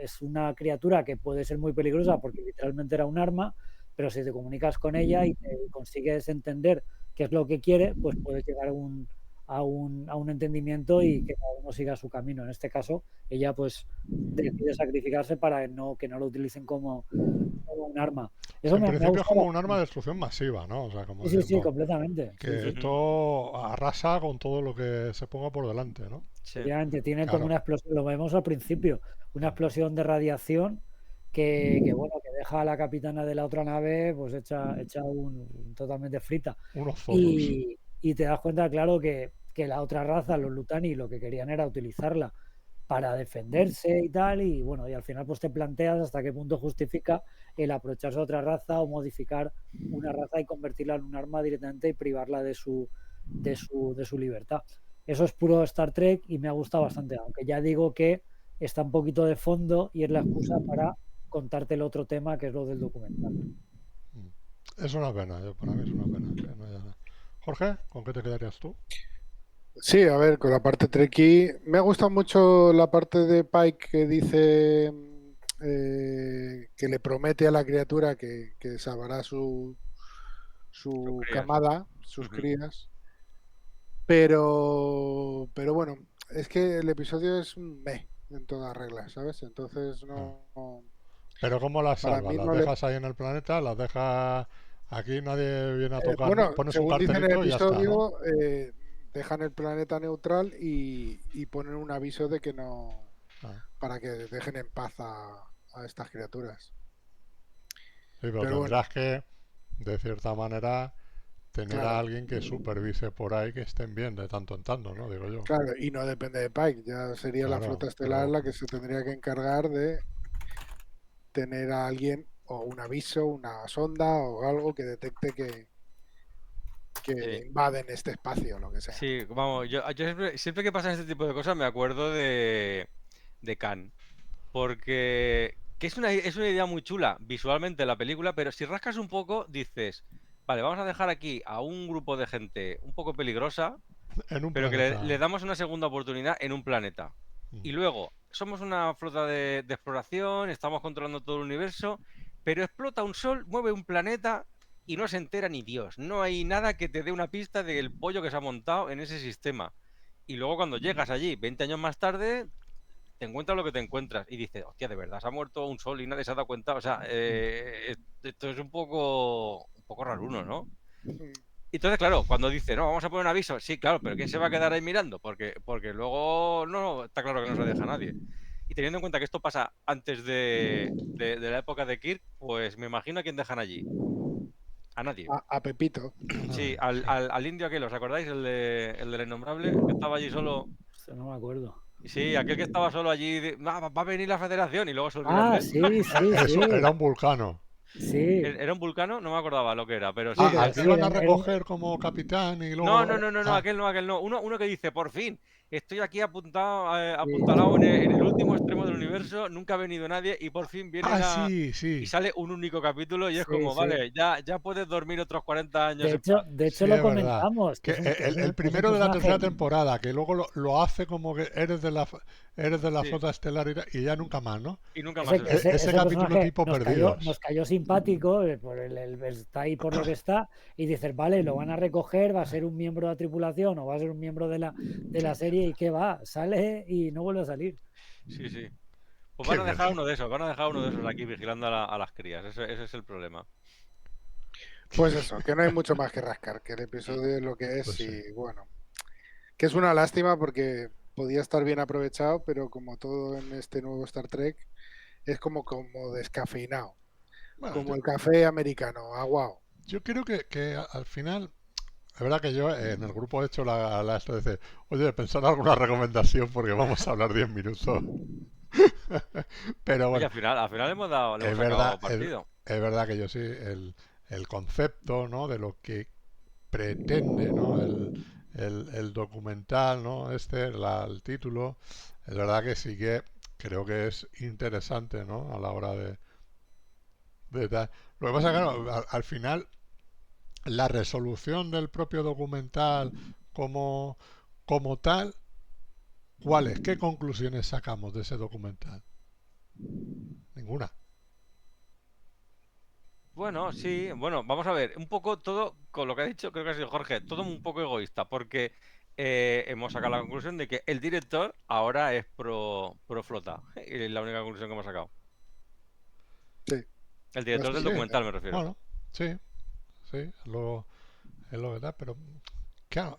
es una criatura que puede ser muy peligrosa porque literalmente era un arma, pero si te comunicas con ella y te consigues entender qué es lo que quiere, pues puedes llegar a un entendimiento y que cada uno siga su camino. En este caso, ella pues decide sacrificarse para que no lo utilicen como un arma. sí, Eso en me ha principio es gustado como un arma de bastante. destrucción masiva, ¿no? O sea, como Sí, sí, sí, diciendo completamente. Sí, que sí. esto arrasa con todo lo que se ponga por delante, ¿no? Sí. Efectivamente, tiene como Claro, una explosión, lo vemos al principio, una explosión de radiación bueno, que deja a la capitana de la otra nave pues hecha totalmente frita. unos zorros. Y te das cuenta, claro, que la otra raza, los Lutani, lo que querían era utilizarla para defenderse y tal, y bueno, y al final pues te planteas hasta qué punto justifica el aprovecharse de otra raza o modificar una raza y convertirla en un arma directamente y privarla de su libertad. Eso es puro Star Trek y me ha gustado bastante, aunque ya digo que está un poquito de fondo y es la excusa para contarte el otro tema que es lo del documental. Es una pena, para mí es una pena que no haya nada. Jorge, ¿con qué te quedarías tú? Sí, a ver, con la parte Trekkie. Me ha gustado mucho la parte de Pike que dice que le promete a la criatura que salvará Sus su crías. camada, sus Ujú. crías. Pero bueno, es que el episodio es un meh en todas reglas, ¿sabes? Entonces Ah. no, Pero ¿cómo las para salvas? mí ¿Las no le... dejas ahí en el planeta? ¿Las dejas aquí? Nadie viene a tocar, ¿no? Bueno, Pones un según dice en el cartelito y ya está, ¿no? episodio, dejan el planeta neutral y ponen un aviso de que no, Ah. para que dejen en paz a estas criaturas. Sí, pero Pero bueno, tendrás que, de cierta manera, tener a claro, alguien que supervise por ahí que estén bien de tanto en tanto, ¿no? Digo yo. claro, y no depende de Pike, ya sería la Claro, flota estelar pero la que se tendría que encargar de tener a alguien o un aviso, una sonda o algo que detecte que Sí. invaden este espacio o lo que sea. Sí, vamos, yo siempre que pasan este tipo de cosas me acuerdo de Khan. Porque que es una idea muy chula visualmente la película, pero si rascas un poco, dices, vale, vamos a dejar aquí a un grupo de gente un poco peligrosa, En un pero que planeta. le damos una segunda oportunidad en un planeta. Mm. Y luego, somos una flota de exploración, estamos controlando todo el universo, pero explota un sol, mueve un planeta y no se entera ni Dios. No hay nada que te dé una pista del pollo que se ha montado en ese sistema. Y luego cuando llegas allí, 20 años más tarde, te encuentras lo que te encuentras y dices, hostia, de verdad, se ha muerto un sol y nadie se ha dado cuenta. O sea, esto es un poco raruno, ¿no? Entonces, claro, cuando dice, no, vamos a poner un aviso, sí, claro, pero ¿quién se va a quedar ahí mirando? Porque luego no, está claro que no se deja a nadie. Y teniendo en cuenta que esto pasa antes de la época de Kirk, pues me imagino a quién dejan allí. A nadie. A Pepito. Sí, Nadie. al indio aquel, ¿os acordáis? El del innombrable, que estaba allí solo. Hostia, no me acuerdo. Sí, aquel que estaba solo allí, va a venir la federación y luego se olvidan de Ah, él. sí, sí, sí. Eso era un vulcano. Sí, ¿Era un vulcano? No me acordaba lo que era, pero sí, sí, Ah, pero al que sí, iban a era recoger como capitán y No, luego. no, no, no, no, Ah, aquel no. Uno que dice, por fin, estoy aquí apuntado, sí, apuntalado en el último extremo del universo, nunca ha venido nadie y por fin vienen a... sí, Y sí. sale un único capítulo y es sí, como, sí. vale, ya puedes dormir otros 40 años en paz. De hecho Sí, lo es verdad. comentamos, Que el es un primero de la tercera personaje. temporada, que luego lo hace como que eres de la Sí, flota estelar y ya nunca más, ¿no? y nunca más eso. Ese Ese capítulo personaje tipo Perdidos. nos cayó simpático, por está ahí por lo que está, y dices, vale, lo van a recoger, va a ser un miembro de la tripulación o va a ser un miembro de la serie, y qué va, sale y no vuelve a salir. Sí, sí. Pues Qué van a bien. dejar uno de esos, van a dejar uno de esos aquí vigilando a las crías, ese es el problema. Pues eso, que no hay mucho más que rascar, que el Mm. episodio es lo que es Pues sí. y bueno, que es una lástima porque podía estar bien aprovechado, pero como todo en este nuevo Star Trek, es como descafeinado, Bueno, como el café americano, aguao. yo creo que al final, es verdad que yo en el grupo he hecho la esto de decir, oye, pensar alguna recomendación porque vamos a hablar 10 minutos. Pero Oye, bueno, al final le hemos es verdad, sacado partido. es verdad que yo sí, el concepto, ¿no? De lo que pretende, ¿no? El documental, ¿no? El título, es verdad que sí que creo que es interesante, ¿no? A la hora de tal. Lo que pasa es que, claro, al final, la resolución del propio documental como, como tal, ¿cuál es? ¿Qué conclusiones sacamos de ese documental? Ninguna. Bueno, sí, bueno, vamos a ver, un poco todo, con lo que ha dicho, creo que ha sido Jorge, todo un poco egoísta, porque hemos sacado la conclusión de que el director ahora es pro flota. Y es la única conclusión que hemos sacado. Sí, El director del Sí, básicamente. documental me refiero. bueno, sí, sí, es lo que da, pero claro,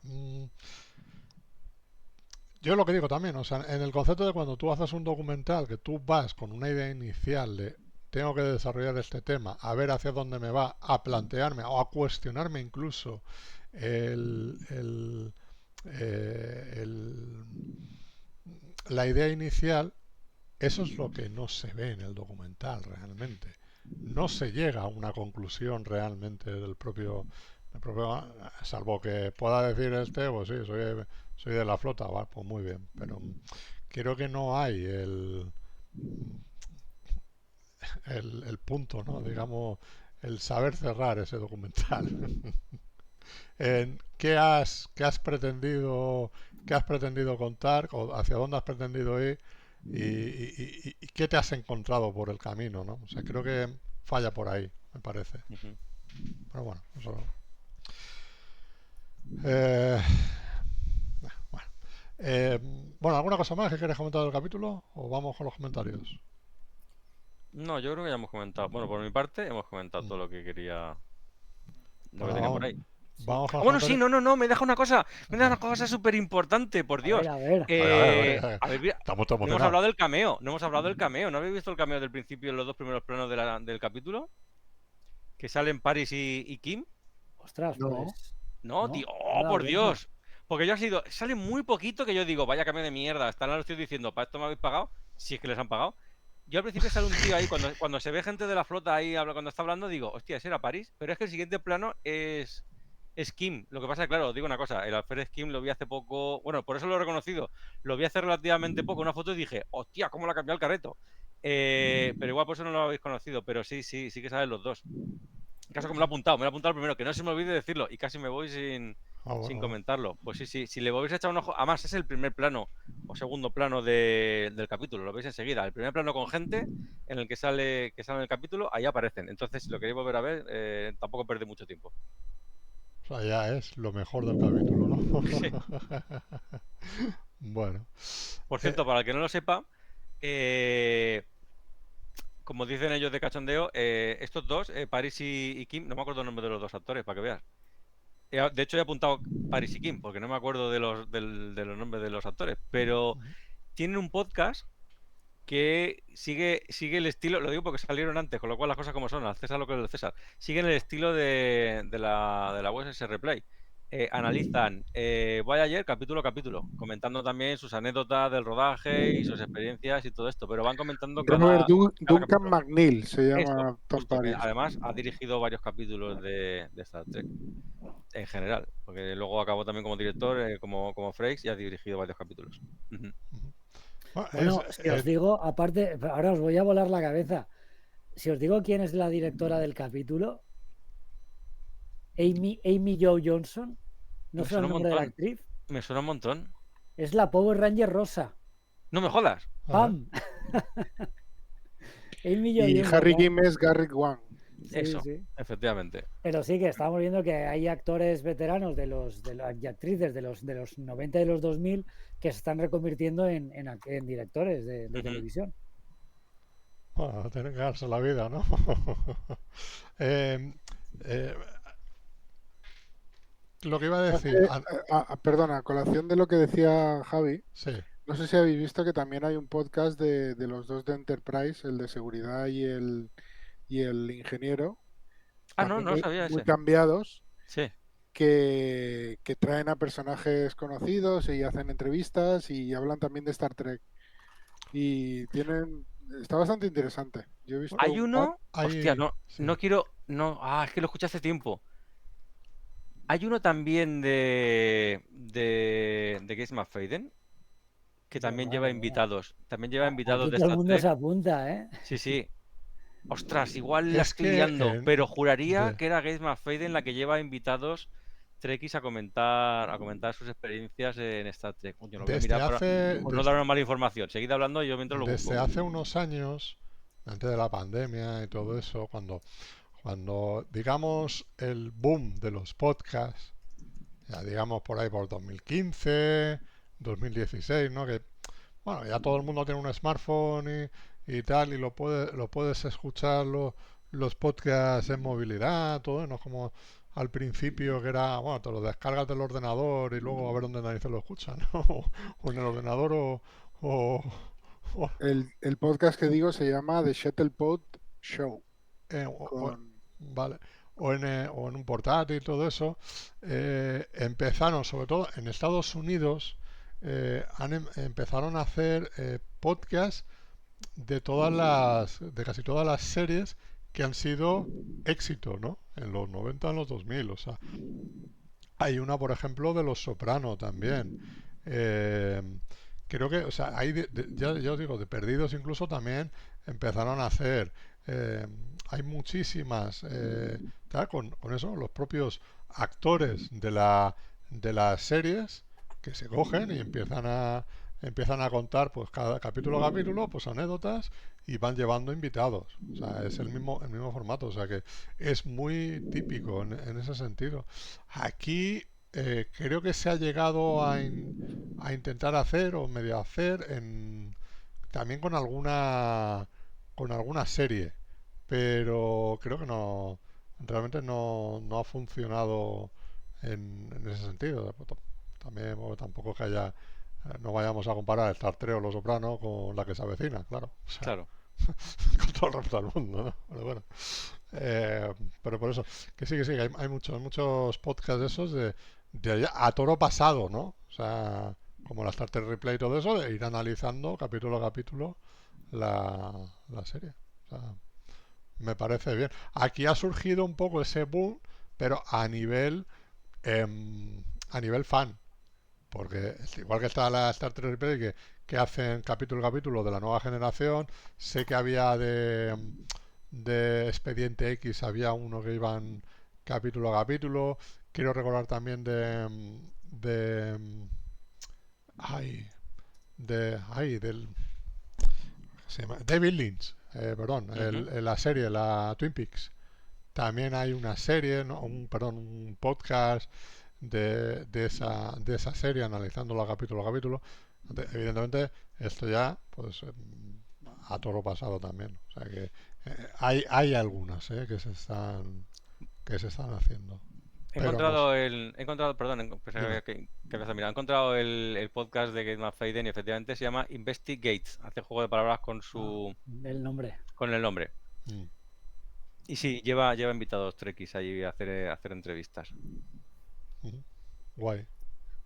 yo lo que digo también, o sea, en el concepto de cuando tú haces un documental, que tú vas con una idea inicial de tengo que desarrollar este tema, a ver hacia dónde me va, a plantearme o a cuestionarme incluso el, el, el, la idea inicial, eso es lo que no se ve en el documental realmente. No se llega a una conclusión realmente del propio, salvo que pueda decir pues sí, soy de la flota, va, pues muy bien, pero creo que no hay el punto, ¿no? Digamos, el saber cerrar ese documental. En qué has pretendido contar, o hacia dónde has pretendido ir y qué te has encontrado por el camino, ¿no? O sea, creo que falla por ahí, me parece. Ujú. Pero bueno, eso. Eh, bueno. Bueno, ¿alguna cosa más que quieres comentar del capítulo? ¿O vamos con los comentarios? No, yo creo que ya hemos comentado, bueno, por mi parte hemos comentado Mm. todo lo que quería, lo que Bueno, tenía por ahí. Sí. vamos con Ah, los bueno, sí, comentarios. no, me deja una cosa, una cosa súper importante, por Dios. A ver. A ver, estamos todos No hemos emocionados. hablado del cameo, no hemos hablado del cameo, ¿no habéis visto el cameo del principio en los dos primeros planos del capítulo? Que salen Paris y Kim. Ostras, No, pues. No, tío, No, no me he oh, dado por cuenta. Dios. Porque yo ha sido, sale muy poquito que yo digo, vaya cambio de mierda. Están a los tíos diciendo, ¿para esto me habéis pagado? Si es que les han pagado. yo al principio sale un tío ahí, cuando se ve gente de la flota ahí, cuando está hablando, digo, hostia, ese era París, pero es que el siguiente plano es Kim. Lo que pasa es que, claro, os digo una cosa, el alférez Kim lo vi hace poco, bueno, por eso lo he reconocido, lo vi hace relativamente poco, una foto y dije, hostia, ¿cómo le ha cambiado el carreto? Pero igual por eso no lo habéis conocido, pero sí que salen los dos. En caso que me lo he apuntado primero, que no se me olvide decirlo, y casi me voy sin Bueno, comentarlo. Pues sí, si le vais a echar un ojo, además es el primer plano o segundo plano del capítulo, lo veis enseguida. El primer plano con gente en el que sale en el capítulo, ahí aparecen. Entonces, si lo queréis volver a ver, tampoco perdéis mucho tiempo. o sea, ya es lo mejor del capítulo, ¿no? Sí. Bueno. Por Eh, cierto, para el que no lo sepa, como dicen ellos de cachondeo, estos dos, Paris y Kim, no me acuerdo el nombre de los dos actores, para que veas. De hecho, he apuntado Paris y Kim, porque no me acuerdo de los nombres de los actores, pero tienen un podcast que sigue el estilo, lo digo porque salieron antes, con lo cual las cosas como son, al César lo que es del César, siguen el estilo de la USS Replay. Analizan Voyager capítulo a capítulo, comentando también sus anécdotas del rodaje y sus experiencias y todo esto, pero van comentando Robert cada Duncan capítulo. McNeil se Eso, llama Tom justo, que Paris. además ha dirigido varios capítulos de Star Trek en general, porque luego acabó también como director, como Frakes, y ha dirigido varios capítulos. Ujú. bueno, Bueno, si os digo, aparte, ahora os voy a volar la cabeza. Si os digo quién es la directora del capítulo, Amy Jo Johnson, ¿no Me sé el suena un nombre de la montón, actriz? me suena un montón. Es la Power Ranger rosa. No me jodas. a ver, ¡Pam! Amy Jo Y Johnson. Harry Kim es Garrick Wang. Sí, Eso, sí. efectivamente. Pero sí que estamos viendo que hay actores veteranos y actrices de los 90 y los 2000 que se están reconvirtiendo en directores de Ujú. televisión. bueno, tienen que darse la vida, ¿no? Eh, eh, lo que iba a decir, Perdona, a colación de lo que decía Javi, sí, no sé si habéis visto que también hay un podcast de los dos de Enterprise, el de seguridad y el ingeniero, Ah, no, también no sabía muy ese. cambiados, Sí. que traen a personajes conocidos y hacen entrevistas y hablan también de Star Trek. Y está bastante interesante. Yo he visto Hay un par. uno. Hostia, hay, no, sí, no quiero. No, es que lo escuché hace tiempo. Hay uno también de Gates McFadden, que también lleva Bueno. invitados. También lleva invitados Aquí de todo el Star mundo se Trek. apunta, ¿eh? Sí, sí. Ostras, igual la es estoy que liando, pero juraría de, que era Gates McFadden la que lleva invitados Trekkies a comentar sus experiencias en Star Trek. Coño, lo voy a desde mirar hace, por no dar una mala información. Seguid hablando y yo mientras lo desde busco. hace unos años, antes de la pandemia y todo eso, cuando digamos el boom de los podcasts, ya digamos por ahí por 2015, 2016, ¿no? Que bueno, ya todo el mundo tiene un smartphone y tal, y lo puedes escuchar los podcasts en movilidad, todo, no es como al principio que era, bueno, te lo descargas del ordenador y luego a ver dónde narices lo escuchan, ¿no? O en el ordenador o, o, El podcast que digo se llama The Shuttlepod Show. eh, o- o- Con, vale, o en un portátil, todo eso, empezaron, sobre todo en Estados Unidos, empezaron a hacer podcasts de casi todas las series que han sido éxito, ¿no? En los 90, en los 2000, o sea, hay una, por ejemplo, de Los Soprano también. Eh, creo que, o sea, hay ya os digo, de Perdidos incluso también empezaron a hacer. eh, hay muchísimas, tal, con eso, los propios actores de las series que se cogen y empiezan a contar, pues cada capítulo a capítulo, pues anécdotas y van llevando invitados. O sea, es el mismo formato, o sea que es muy típico en ese sentido. Aquí creo que se ha llegado a intentar hacer o medio hacer también con alguna serie, pero creo que no realmente no ha funcionado en ese sentido. También bueno, tampoco que haya no vayamos a comparar Star Trek o Los Sopranos con la que se avecina, claro. O sea, Claro. con todo el resto del mundo, ¿no? Pero bueno. Pero por eso, que sí, hay muchos podcasts de esos a toro pasado, ¿no? O sea, como la Star Trek Replay y todo eso, de ir analizando capítulo a capítulo la serie. O sea, me parece bien. Aquí ha surgido un poco ese boom, pero a nivel fan. Porque igual que está la Star Trek Play, que hacen capítulo a capítulo de la nueva generación, sé que había de Expediente X, había uno que iban capítulo a capítulo. Quiero recordar también de ay, del se llama David Lynch, perdón, Ujú. la serie, la Twin Peaks. También hay una serie, ¿no? Perdón, un podcast de esa serie analizándola capítulo a capítulo. Evidentemente, esto ya, pues, a toro pasado también. O sea que hay algunas que se están haciendo. He Pero no sé. encontrado he encontrado, perdón, Dime. pensaba que ibas a mirar. He encontrado el podcast de Game of Faden y efectivamente se llama Investigates. Hace juego de palabras Ah, el nombre. con el nombre. Mm, Y sí, lleva invitados trekkies allí a hacer entrevistas. mm, guay.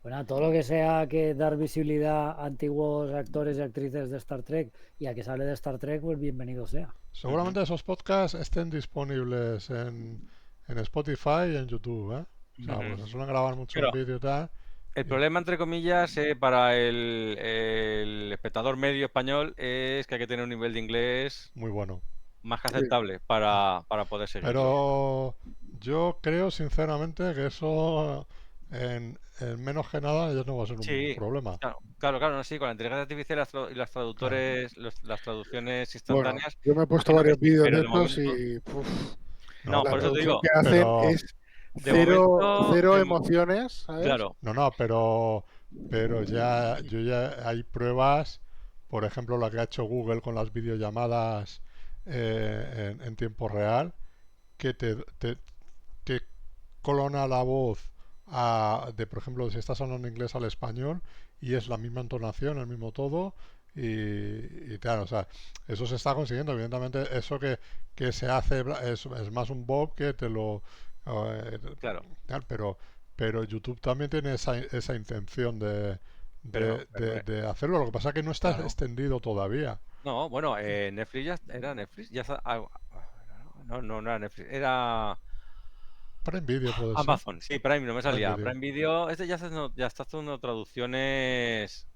Bueno, todo lo que sea que dar visibilidad a antiguos actores y actrices de Star Trek y a que se hable de Star Trek, pues bienvenido sea. Ujú. Seguramente esos podcasts estén disponibles en Spotify y en YouTube, ¿eh? O sea, Ujú. pues se suelen grabar mucho en Claro, vídeo y tal. el Y, problema, entre comillas, para el espectador medio español es que hay que tener un nivel de inglés muy bueno. más que Sí. aceptable para poder seguirlo. Pero yo creo sinceramente que eso en menos que nada ya no va a ser un Sí, problema. claro, no, sí, con la inteligencia artificial y las Claro. traductores, las traducciones Bueno, instantáneas, yo me he puesto entiendo que varios sí, vídeos pero de de estos momento, y No, no, la por eso te traducción digo, que hacen pero es de cero, momento, cero emociones, ¿sabes? claro, no, pero ya hay pruebas, por ejemplo, la que ha hecho Google con las videollamadas en tiempo real, que te clona la voz por ejemplo, si estás hablando inglés al español y es la misma entonación, el mismo todo y tal, o sea, eso se está consiguiendo, evidentemente, eso que se hace es más un bot que te lo eh, claro, tal, pero YouTube también tiene esa intención de, pero, de, de, de hacerlo, lo que pasa es que no está claro. extendido todavía. No, bueno, Netflix era Netflix, ya está, no era Netflix, era Prime Video puede ser, Amazon, sí, Prime, no me Prime salía. Video. Prime Video, ya está haciendo traducciones,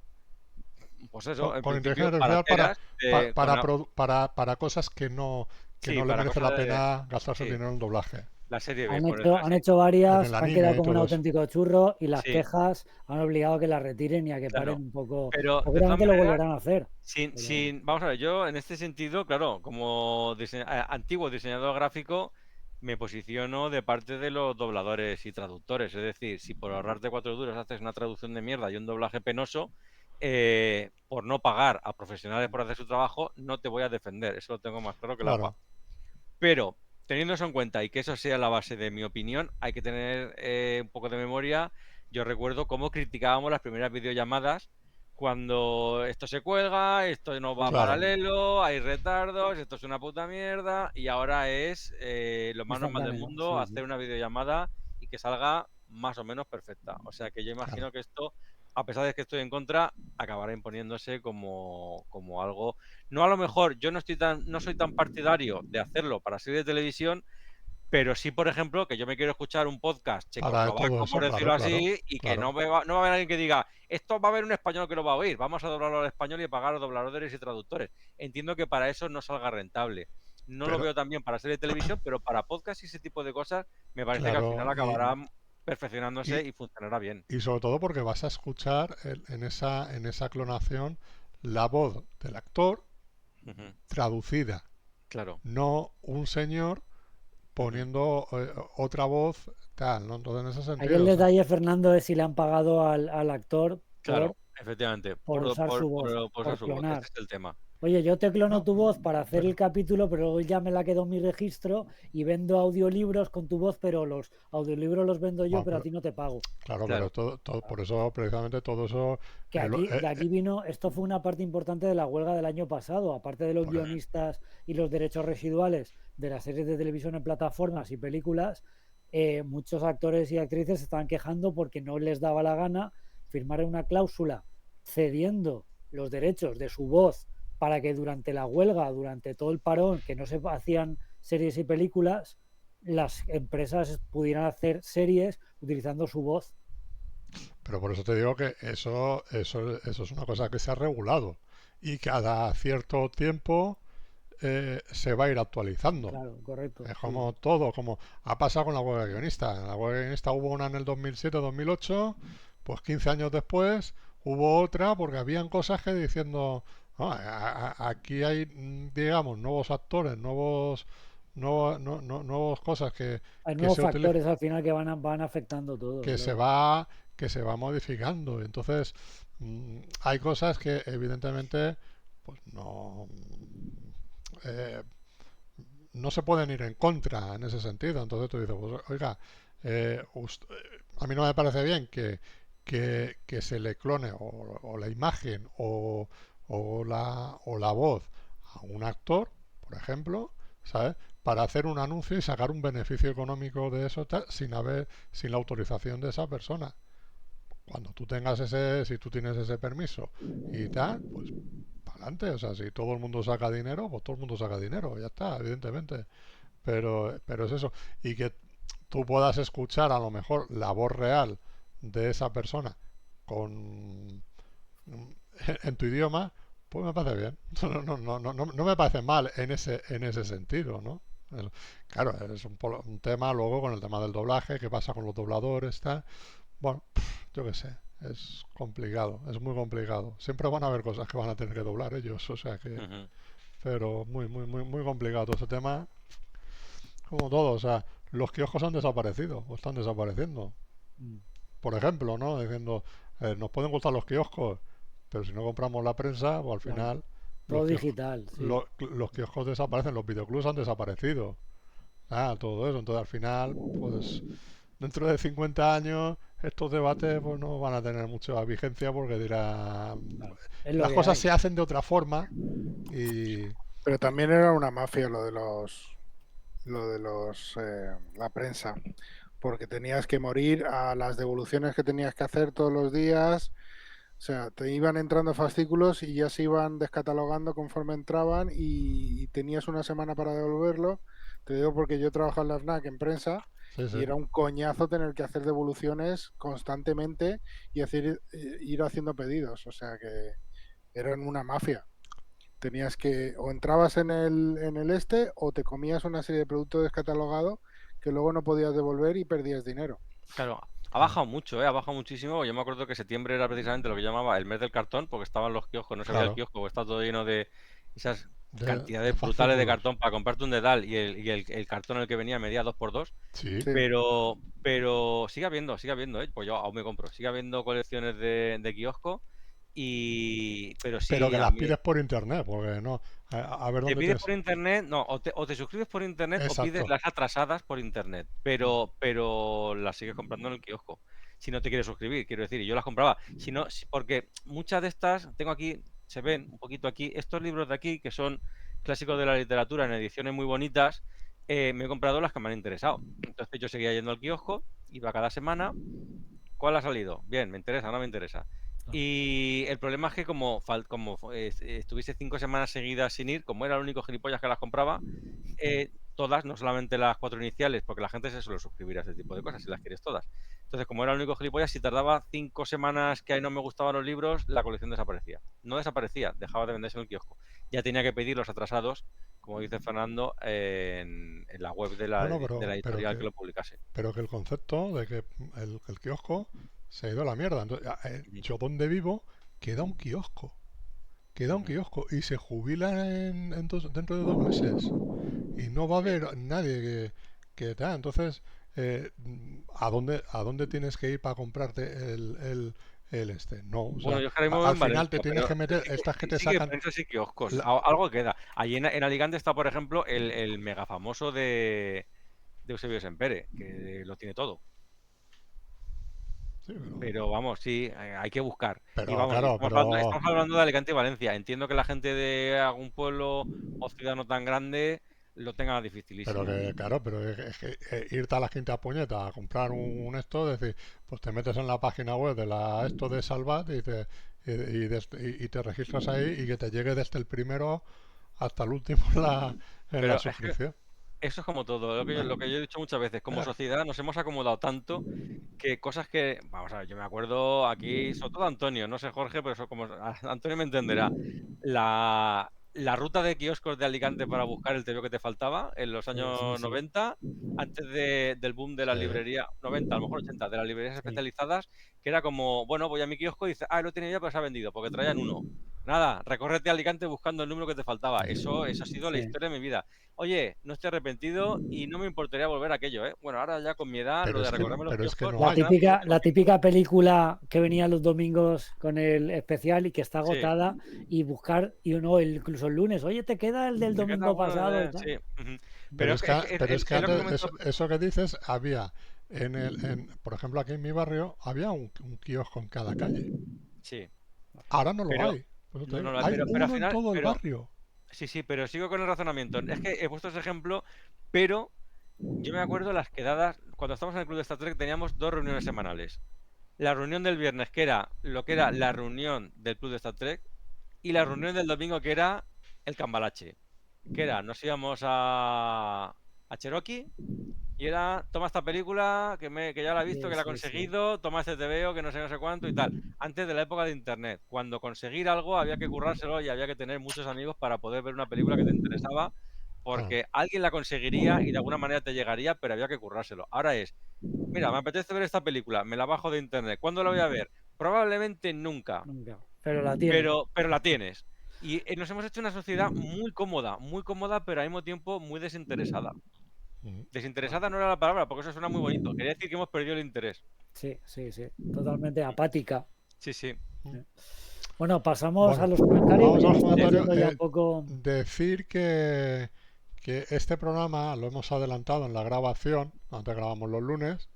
pues eso, en Con principio inteligencia artificial barateras, para cosas que no sí, le para merece cosas la de, pena gastarse el sí, dinero en doblaje. la serie B, Han por hecho, eso, han sí, hecho En varias, el han quedado anime y como un todo eso. auténtico churro y las sí, quejas han obligado a que las retiren y a que paren claro. un poco. Pero de todas Seguramente lo maneras, volverán a hacer. Pero vamos a ver, yo en este sentido, claro, como antiguo diseñador gráfico, me posiciono de parte de los dobladores y traductores. Es decir, si por ahorrarte 4 duros haces una traducción de mierda y un doblaje penoso, por no pagar a profesionales por hacer su trabajo, no te voy a defender. Eso lo tengo más claro que el agua. Claro, Pero, teniendo eso en cuenta y que eso sea la base de mi opinión, hay que tener un poco de memoria. Yo recuerdo cómo criticábamos las primeras videollamadas cuando esto se cuelga, esto no va claro, paralelo, hay retardos, esto es una puta mierda y ahora es lo más normal del instantáneo, mundo sí, hacer sí. una videollamada y que salga más o menos perfecta. O sea que yo claro. imagino que esto, a pesar de que estoy en contra, acabará imponiéndose como algo no, a lo mejor yo no soy tan partidario de hacerlo para series de televisión, pero sí, por ejemplo, que yo me quiero escuchar un podcast Para todo checoslovaco, eso, por claro, decirlo claro, así, y que claro. no va a haber alguien que diga, esto va a haber un español que lo va a oír, vamos a doblarlo al español y pagar a dobladores y traductores. Entiendo que para eso no salga rentable. No lo Pero, veo también para serie de televisión, pero para podcast y ese tipo de cosas, me parece que al final claro, acabarán y, perfeccionándose y funcionará bien. y sobre todo porque vas a escuchar en esa clonación la voz del actor Ujú. traducida, Claro. no un señor Ujú. poniendo otra voz tal, ¿no? Entonces, en ese Ahí el sentido, o sea, detalle, Fernando, es si le han pagado al actor Claro, efectivamente, por usar su voz, por usar por su voz. Ese clonar. es el tema. Oye, yo te clono no, tu voz para hacer el pero, capítulo, pero luego ya me la quedo en mi registro y vendo audiolibros con tu voz, pero los audiolibros los vendo yo, bueno, pero a ti no te pago. claro, pero Claro. por eso, precisamente todo eso, Que aquí, de aquí vino, esto fue una parte importante de la huelga del año pasado, aparte de los por- guionistas y los derechos residuales de las series de televisión en plataformas y películas, muchos actores y actrices se estaban quejando porque no les daba la gana firmar una cláusula cediendo los derechos de su voz para que durante la huelga, durante todo el parón, que no se hacían series y películas, las empresas pudieran hacer series utilizando su voz. Pero por eso te digo que eso es una cosa que se ha regulado y cada cierto tiempo se va a ir actualizando. Claro, correcto. Es Sí. como todo, como ha pasado con la huelga guionista. En la huelga guionista hubo una en el 2007-2008, pues 15 años después hubo otra porque habían cosas que diciendo, "No, aquí hay, digamos, nuevos actores, nuevos cosas Hay que nuevos se utilizan, factores al final que van afectando todo, que se claro. va, que se va modificando. Entonces, hay cosas que evidentemente pues eh, no se pueden ir en contra en ese sentido. Entonces tú dices, pues, oiga, a mí no me parece bien que se le clone o la imagen o la voz a un actor, por ejemplo, ¿sabes? Para hacer un anuncio y sacar un beneficio económico de eso sin la autorización de esa persona. Cuando tú tengas si tú tienes ese permiso y tal, pues para adelante. O sea, si todo el mundo saca dinero, pues todo el mundo saca dinero, ya está, evidentemente. Pero es eso. Y que tú puedas escuchar a lo mejor la voz real de esa persona con en tu idioma, pues me parece bien. No me parece mal en ese sentido, ¿no? Claro, es un tema luego con el tema del doblaje, qué pasa con los dobladores, tal. Bueno, yo qué sé, es complicado, es muy complicado. Siempre van a haber cosas que van a tener que doblar ellos, o sea que, Ujú. pero muy, muy, muy, muy complicado todo ese tema, como todo, o sea, los kioscos han desaparecido, o están desapareciendo. Mm. Por ejemplo, ¿no? Diciendo, nos pueden gustar los kioscos, pero si no compramos la prensa, pues al Claro. final los Todo kioscos, digital, sí. los kioscos desaparecen, los videoclubs han desaparecido. Todo eso. Entonces al final, pues dentro de 50 años estos debates pues no van a tener mucha vigencia porque dirán, Claro. Es lo las que cosas hay. se hacen de otra forma y Pero también era una mafia la prensa, porque tenías que morir a las devoluciones que tenías que hacer todos los días. O sea, te iban entrando fascículos y ya se iban descatalogando conforme entraban y tenías una semana para devolverlo. Te digo porque yo trabajo en la FNAC en prensa sí, y sí. era un coñazo tener que hacer devoluciones constantemente y ir haciendo pedidos. O sea que eran una mafia. Tenías que o entrabas en el o te comías una serie de productos descatalogados que luego no podías devolver y perdías dinero. Claro, ha bajado mucho, ¿eh? Ha bajado muchísimo. Yo me acuerdo que septiembre era precisamente lo que llamaba el mes del cartón, porque estaban los kioscos, no se veía el Claro, kiosco, porque estaba todo lleno de esas de cantidades brutales de fascículos. cartón para comprarte un dedal y el cartón en el que venía medía 2 por 2. Sí, Sí, Pero sigue habiendo, ¿eh? Pues yo aún me compro. Sigue habiendo colecciones de kiosco pero pero sí, que a las mí pides por internet, porque no. A ver te dónde pides tienes. por internet, no, o te suscribes por internet o pides Exacto. las atrasadas por internet, pero las sigues comprando en el kiosco. Si no te quieres suscribir, quiero decir, y yo las compraba. Si no, porque muchas de estas, tengo aquí, se ven un poquito aquí, estos libros de aquí, que son clásicos de la literatura en ediciones muy bonitas, me he comprado las que me han interesado. Entonces yo seguía yendo al kiosco, iba cada semana. ¿Cuál ha salido? Bien, me interesa, no me interesa. Y el problema es que estuviese 5 semanas seguidas sin ir, como era el único gilipollas que las compraba, todas, no solamente las 4 iniciales, porque la gente se suele suscribir a este tipo de cosas si las quieres todas. Entonces, como era el único gilipollas, si tardaba 5 semanas que no me gustaban los libros, la colección desaparecía. No desaparecía, dejaba de venderse en el kiosco. Ya tenía que pedir los atrasados, como dice Fernando, en la web de la, Bueno, de la editorial que lo publicase. pero que el concepto de que el kiosco se ha ido a la mierda. Entonces, Ujú. yo donde vivo queda un kiosco. Queda un Ujú. kiosco y se jubilan dentro de 2 meses. Y no va a Sí. haber nadie que tal. Entonces, ¿a dónde tienes que ir para comprarte el este? No, o Bueno, sea, yo es que ahora mismo vivo al en final te Valencia, tienes pero que meter sí estas que que, te sí que sacan. prensa sí kioscos. la- Algo queda. Allí en Alicante está, por ejemplo, el mega famoso de Eusebio Sempere, que lo tiene todo. sí, Pero vamos, sí, hay que buscar. Y pero vamos, claro, pero estamos hablando de Alicante y Valencia. Entiendo que la gente de algún pueblo o ciudad no tan grande lo tenga Pero dificilísimo. que, claro, pero es que irte a la quinta puñeta a comprar un esto, decir, pues te metes en la página web de esto de Salvat y te registras ahí y que te llegue desde el primero hasta el último en la Pero es que suscripción. eso es como todo, lo que yo he dicho muchas veces, como sociedad nos hemos acomodado tanto que cosas que, vamos a ver, yo me acuerdo aquí, sobre todo Antonio, no sé Jorge, pero eso como Antonio me entenderá, la ruta de kioscos de Alicante para buscar el TVO que te faltaba en los Sí, años sí, sí. 90, antes del boom de las Sí. librerías, 90, a lo mejor 80, de las librerías Sí. especializadas, que era como, bueno, voy a mi kiosco y dice, lo tenía ya, pero se ha vendido, porque traían uno. Nada, recórrete a Alicante buscando el número que te faltaba. Eso ha sido la Sí. historia de mi vida. Oye, no estoy arrepentido y no me importaría volver a aquello, ¿eh? Bueno, ahora ya con mi edad, lo de recordarme los Pero es que kioscos, no no La me hay. queda típica, absolutamente lo la mismo. típica película que venía los domingos con el especial y que está Sí, agotada y buscar, y uno incluso el lunes, oye, te queda el del te queda domingo alguno pasado y sí. tal. Ujú. Pero Pero es que, es lo que antes, comento. eso que dices, había, por ejemplo, aquí en mi barrio, había un kiosco en cada calle. Sí, Ahora no lo pero hay. Por eso te no, digo, no, hay pero al uno en final, todo el barrio. sí, pero sigo con el razonamiento. Es que he puesto ese ejemplo, pero yo me acuerdo las quedadas, cuando estábamos en el club de Star Trek teníamos 2 reuniones semanales. La reunión del viernes, que era lo que era la reunión del club de Star Trek, y la reunión del domingo, que era el cambalache. Que era, nos íbamos a Cherokee y era, toma esta película, que ya la he visto, que la he Sí, sí, sí. conseguido, toma este TVO, que no sé cuánto y tal. Antes de la época de internet, cuando conseguir algo había que currárselo y había que tener muchos amigos para poder ver una película que te interesaba, Ah, porque alguien la conseguiría y de alguna manera te llegaría, pero había que currárselo. Ahora es, mira, me apetece ver esta película, me la bajo de internet. ¿Cuándo la voy a ver? Probablemente nunca, Nunca. Pero la tiene. pero la tienes. Y nos hemos hecho una sociedad muy cómoda, pero al mismo tiempo muy desinteresada. mm. Desinteresada no era la palabra, porque eso suena muy bonito. Quería decir que hemos perdido el interés. Sí, sí, sí. Totalmente apática. Sí, sí. Bueno, pasamos a Bueno, los comentarios, vamos a que los estamos comentarios. yendo ya un poco. Decir que este programa lo hemos adelantado en la grabación. Antes grabamos los lunes.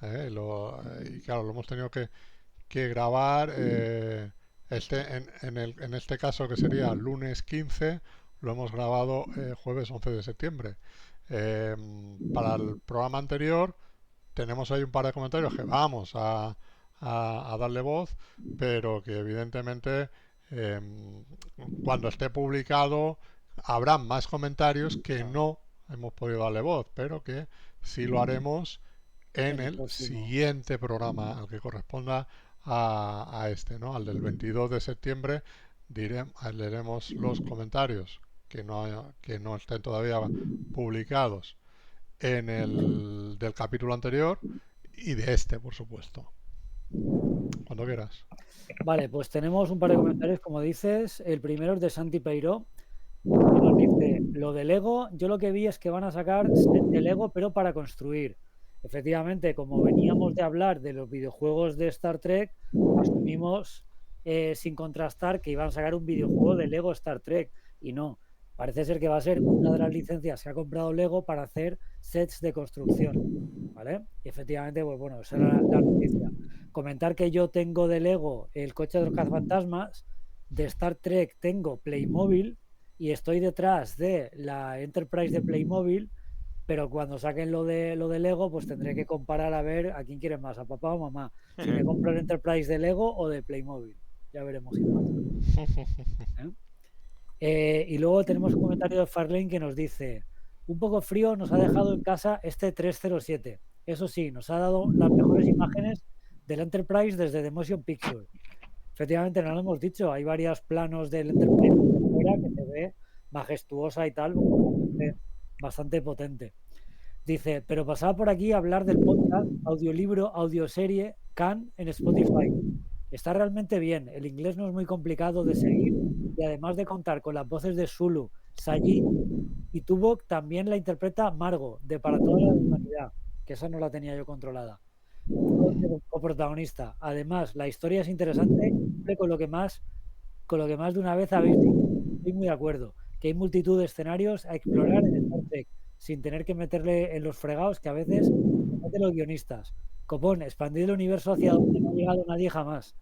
Y claro, lo hemos tenido que grabar. En este caso, que sería lunes 15, lo hemos grabado jueves 11 de septiembre. Eh, para el programa anterior tenemos ahí un par de comentarios que vamos a darle voz, pero que evidentemente eh, cuando esté publicado habrá más comentarios que no hemos podido darle voz, pero que sí lo haremos en En el el próximo. siguiente programa al que corresponda a este, ¿no? Al del 22 de septiembre leeremos los comentarios que no estén todavía publicados en el del capítulo anterior y de este, por supuesto. Cuando quieras. Vale, pues tenemos un par de comentarios, como dices. El primero es de Santi Peiró, que nos dice, lo de Lego, yo lo que vi es que van a sacar set de Lego, pero para construir. Efectivamente, como veníamos de hablar de los videojuegos de Star Trek, asumimos sin contrastar que iban a sacar un videojuego de Lego Star Trek. Y no, parece ser que va a ser una de las licencias que ha comprado Lego para hacer sets de construcción. ¿Vale? Y efectivamente, pues bueno, esa era la noticia. Comentar que yo tengo de Lego el coche de los cazafantasmas, de Star Trek tengo Playmobil y estoy detrás de la Enterprise de Playmobil, pero cuando saquen lo de Lego, pues tendré que comparar a ver a quién quiere más, a papá o mamá. Si me compro el Enterprise de Lego o de Playmobil. Ya veremos qué pasa. Y luego tenemos un comentario de Farlane que nos dice, un poco frío nos ha dejado en casa este 307. Eso sí, nos ha dado las mejores imágenes del Enterprise desde The Motion Picture. Efectivamente, no lo hemos dicho, hay varios planos del Enterprise de fuera que se ve majestuosa y tal, bastante potente. Dice, pero pasaba por aquí a hablar del podcast, audiolibro, audioserie, Can en Spotify. Está realmente bien, el inglés no es muy complicado de seguir y además de contar con las voces de Zulu, Sayid y Tuvok, también la interpreta Margo, de Para toda la humanidad, que esa no la tenía yo controlada. Coprotagonista. Además, la historia es interesante y cumple con lo que más de una vez habéis dicho. Estoy muy de acuerdo, que hay multitud de escenarios a explorar en Star Trek, sin tener que meterle en los fregados que a veces meten los guionistas. Copón, expandir el universo hacia donde no ha llegado nadie jamás.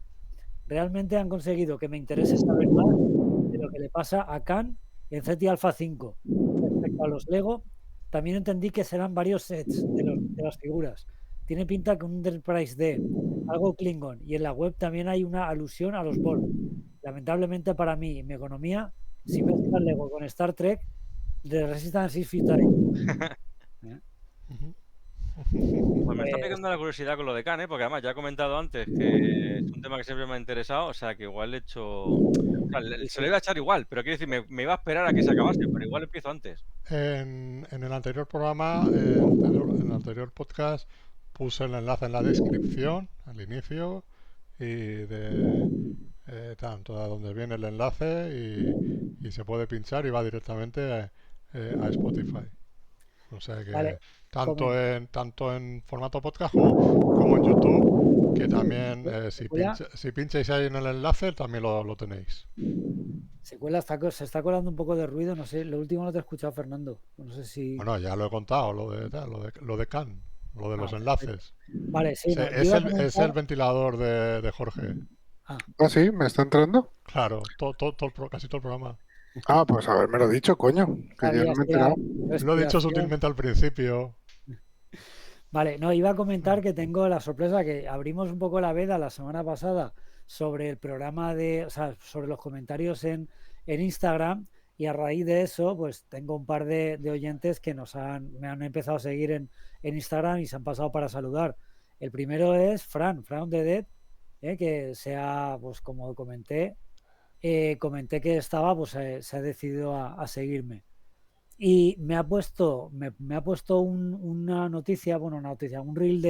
Realmente han conseguido que me interese saber más de lo que le pasa a Khan en Ceti Alpha 5. Respecto a los Lego, también entendí que serán varios sets de las figuras. tiene pinta que un Enterprise D, algo Klingon, y en la web también hay una alusión a los Borg. Lamentablemente para mí y mi economía, si mezclas Lego con Star Trek, The Resistance is Futile. ¿Eh? Ujú. Pues me está Pues, picando la curiosidad con lo de Khan, ¿eh? Porque además ya he comentado antes que es un tema que siempre me ha interesado, o sea que igual le he hecho... O sea, se lo iba a echar igual, pero quiero decir, me iba a esperar a que se acabase, pero igual empiezo antes. En el anterior programa, en el anterior podcast, puse el enlace en la descripción, al inicio, y tanto a donde viene el enlace y se puede pinchar y va directamente a Spotify. O sea vale, que comenta. tanto en formato podcast como en YouTube, que también Secuela, si pincháis ahí en el enlace, también lo tenéis. secuela se está colando un poco de ruido, no sé, lo último no te he escuchado, Fernando. No sé si... Bueno, ya lo he contado, lo de Khan, lo de Ah, los perfecto. enlaces. Vale, sí, no, yo Es iba a es el comentar... ventilador de Jorge. Ah, ¿Ah, sí? ¿Me está entrando? Claro, casi todo el programa. Ah, pues haberme dicho, coño, que yo no sabías me he que era enterado. Lo he dicho respiración. sutilmente al principio. Vale, no, iba a comentar que tengo la sorpresa que abrimos un poco la veda la semana pasada sobre el programa de, o sea, sobre los comentarios en Instagram y a raíz de eso, pues tengo un par de oyentes que me han empezado a seguir en Instagram y se han pasado para saludar. El primero es Fran de Dead, que pues como comenté que estaba, pues se ha decidido a seguirme. Y me ha puesto una noticia, bueno, una noticia, un reel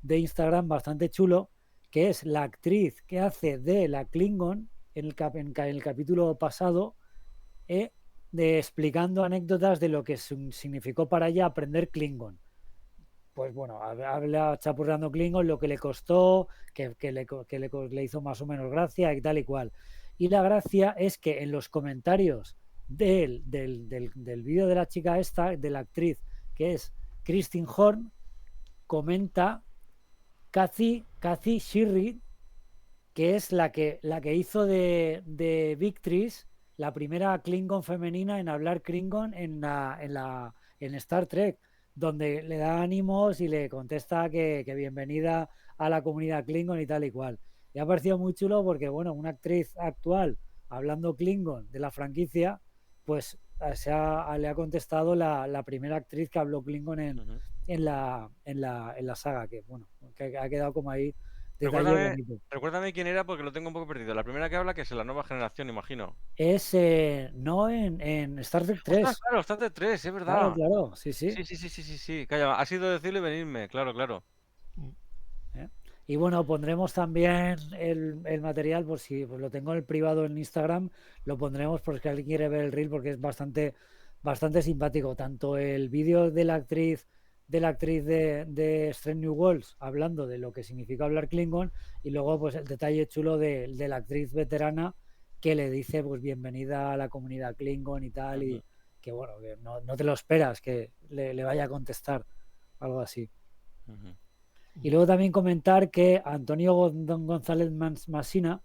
de Instagram bastante chulo, que es la actriz que hace de la Klingon en el capítulo pasado, eh, explicando anécdotas de lo que significó para ella aprender Klingon. Pues bueno, habla chapurreando Klingon, lo que le costó, le hizo más o menos gracia y tal y cual. Y la gracia es que en los comentarios del vídeo de la chica esta, de la actriz, que es Christine Horn, comenta Kathy Shirri, que es la que hizo de Victris, la primera Klingon femenina en hablar Klingon en Star Trek, donde le da ánimos y le contesta que bienvenida a la comunidad Klingon y tal y cual. Y ha parecido muy chulo porque, bueno, una actriz actual hablando Klingon de la franquicia, pues le ha contestado la primera actriz que habló Klingon Ujú. en la saga, que bueno, que ha quedado como ahí detalle Recuérdame, bonito. recuérdame quién era porque lo tengo un poco perdido. La primera que habla, que es la nueva generación, imagino. Es no en Star Trek ¡Ostras, 3. claro! Star Trek 3, es Claro, verdad. claro, sí, sí. Sí. Calla, ha sido decirlo y venirme, claro, claro. ¿Eh? Y bueno, pondremos también el material, por si pues lo tengo en el privado en Instagram, lo pondremos por si alguien quiere ver el reel porque es bastante simpático. Tanto el vídeo de la actriz de Strange New Worlds hablando de lo que significa hablar Klingon y luego pues el detalle chulo de la actriz veterana que le dice pues bienvenida a la comunidad Klingon y tal, Ujú. y que bueno, que no te lo esperas que le vaya a contestar, algo así. Ujú. Y luego también comentar que Antonio González Masina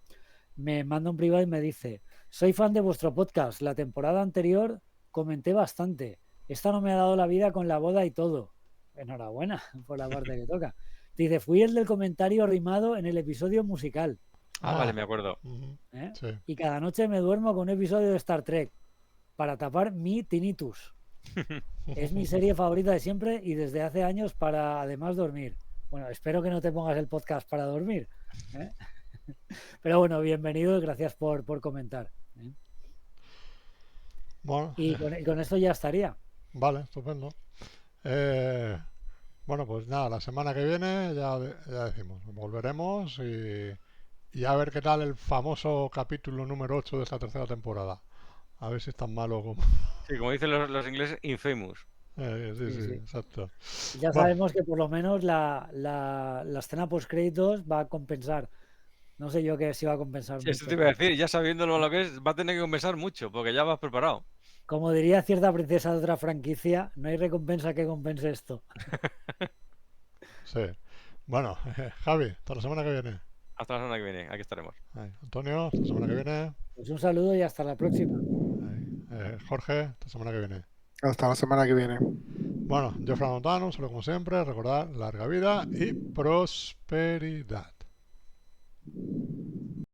me manda un privado y me dice: soy fan de vuestro podcast, la temporada anterior comenté bastante, esta no me ha dado la vida con la boda y todo. Enhorabuena por la parte que toca. Dice: fui el del comentario rimado en el episodio musical, Ah, vale, Ah, me acuerdo. ujú, ¿eh? sí. Y cada noche me duermo con un episodio de Star Trek para tapar mi tinnitus. Es mi serie favorita de siempre y desde hace años para además dormir. Bueno, espero que no te pongas el podcast para dormir, ¿eh? Pero bueno, bienvenido y gracias por comentar, ¿eh? Bueno, Y con esto ya estaría. vale, estupendo. Eh, bueno, pues nada, la semana que viene ya decimos, volveremos y a ver qué tal el famoso capítulo número 8 de esta tercera temporada. A ver si es tan malo como... Sí, como dicen los ingleses, infamous. sí, Sí, sí, sí. exacto. Y ya Bueno, sabemos que por lo menos la escena post créditos va a compensar. No sé yo que si va a compensar Sí, eso te mucho, iba a pero decir, ya sabiéndolo lo que es, va a tener que compensar mucho, porque ya vas preparado. como diría cierta princesa de otra franquicia, no hay recompensa que compense esto. sí. Bueno, Javi, hasta la semana que viene. Hasta la semana que viene, aquí estaremos. Ahí, Antonio, hasta la semana que viene. Pues un saludo y hasta la próxima. Ahí, Jorge, hasta la semana que viene. Hasta la semana que viene. Bueno, yo Fran Montano, solo como siempre, recordad larga vida y prosperidad.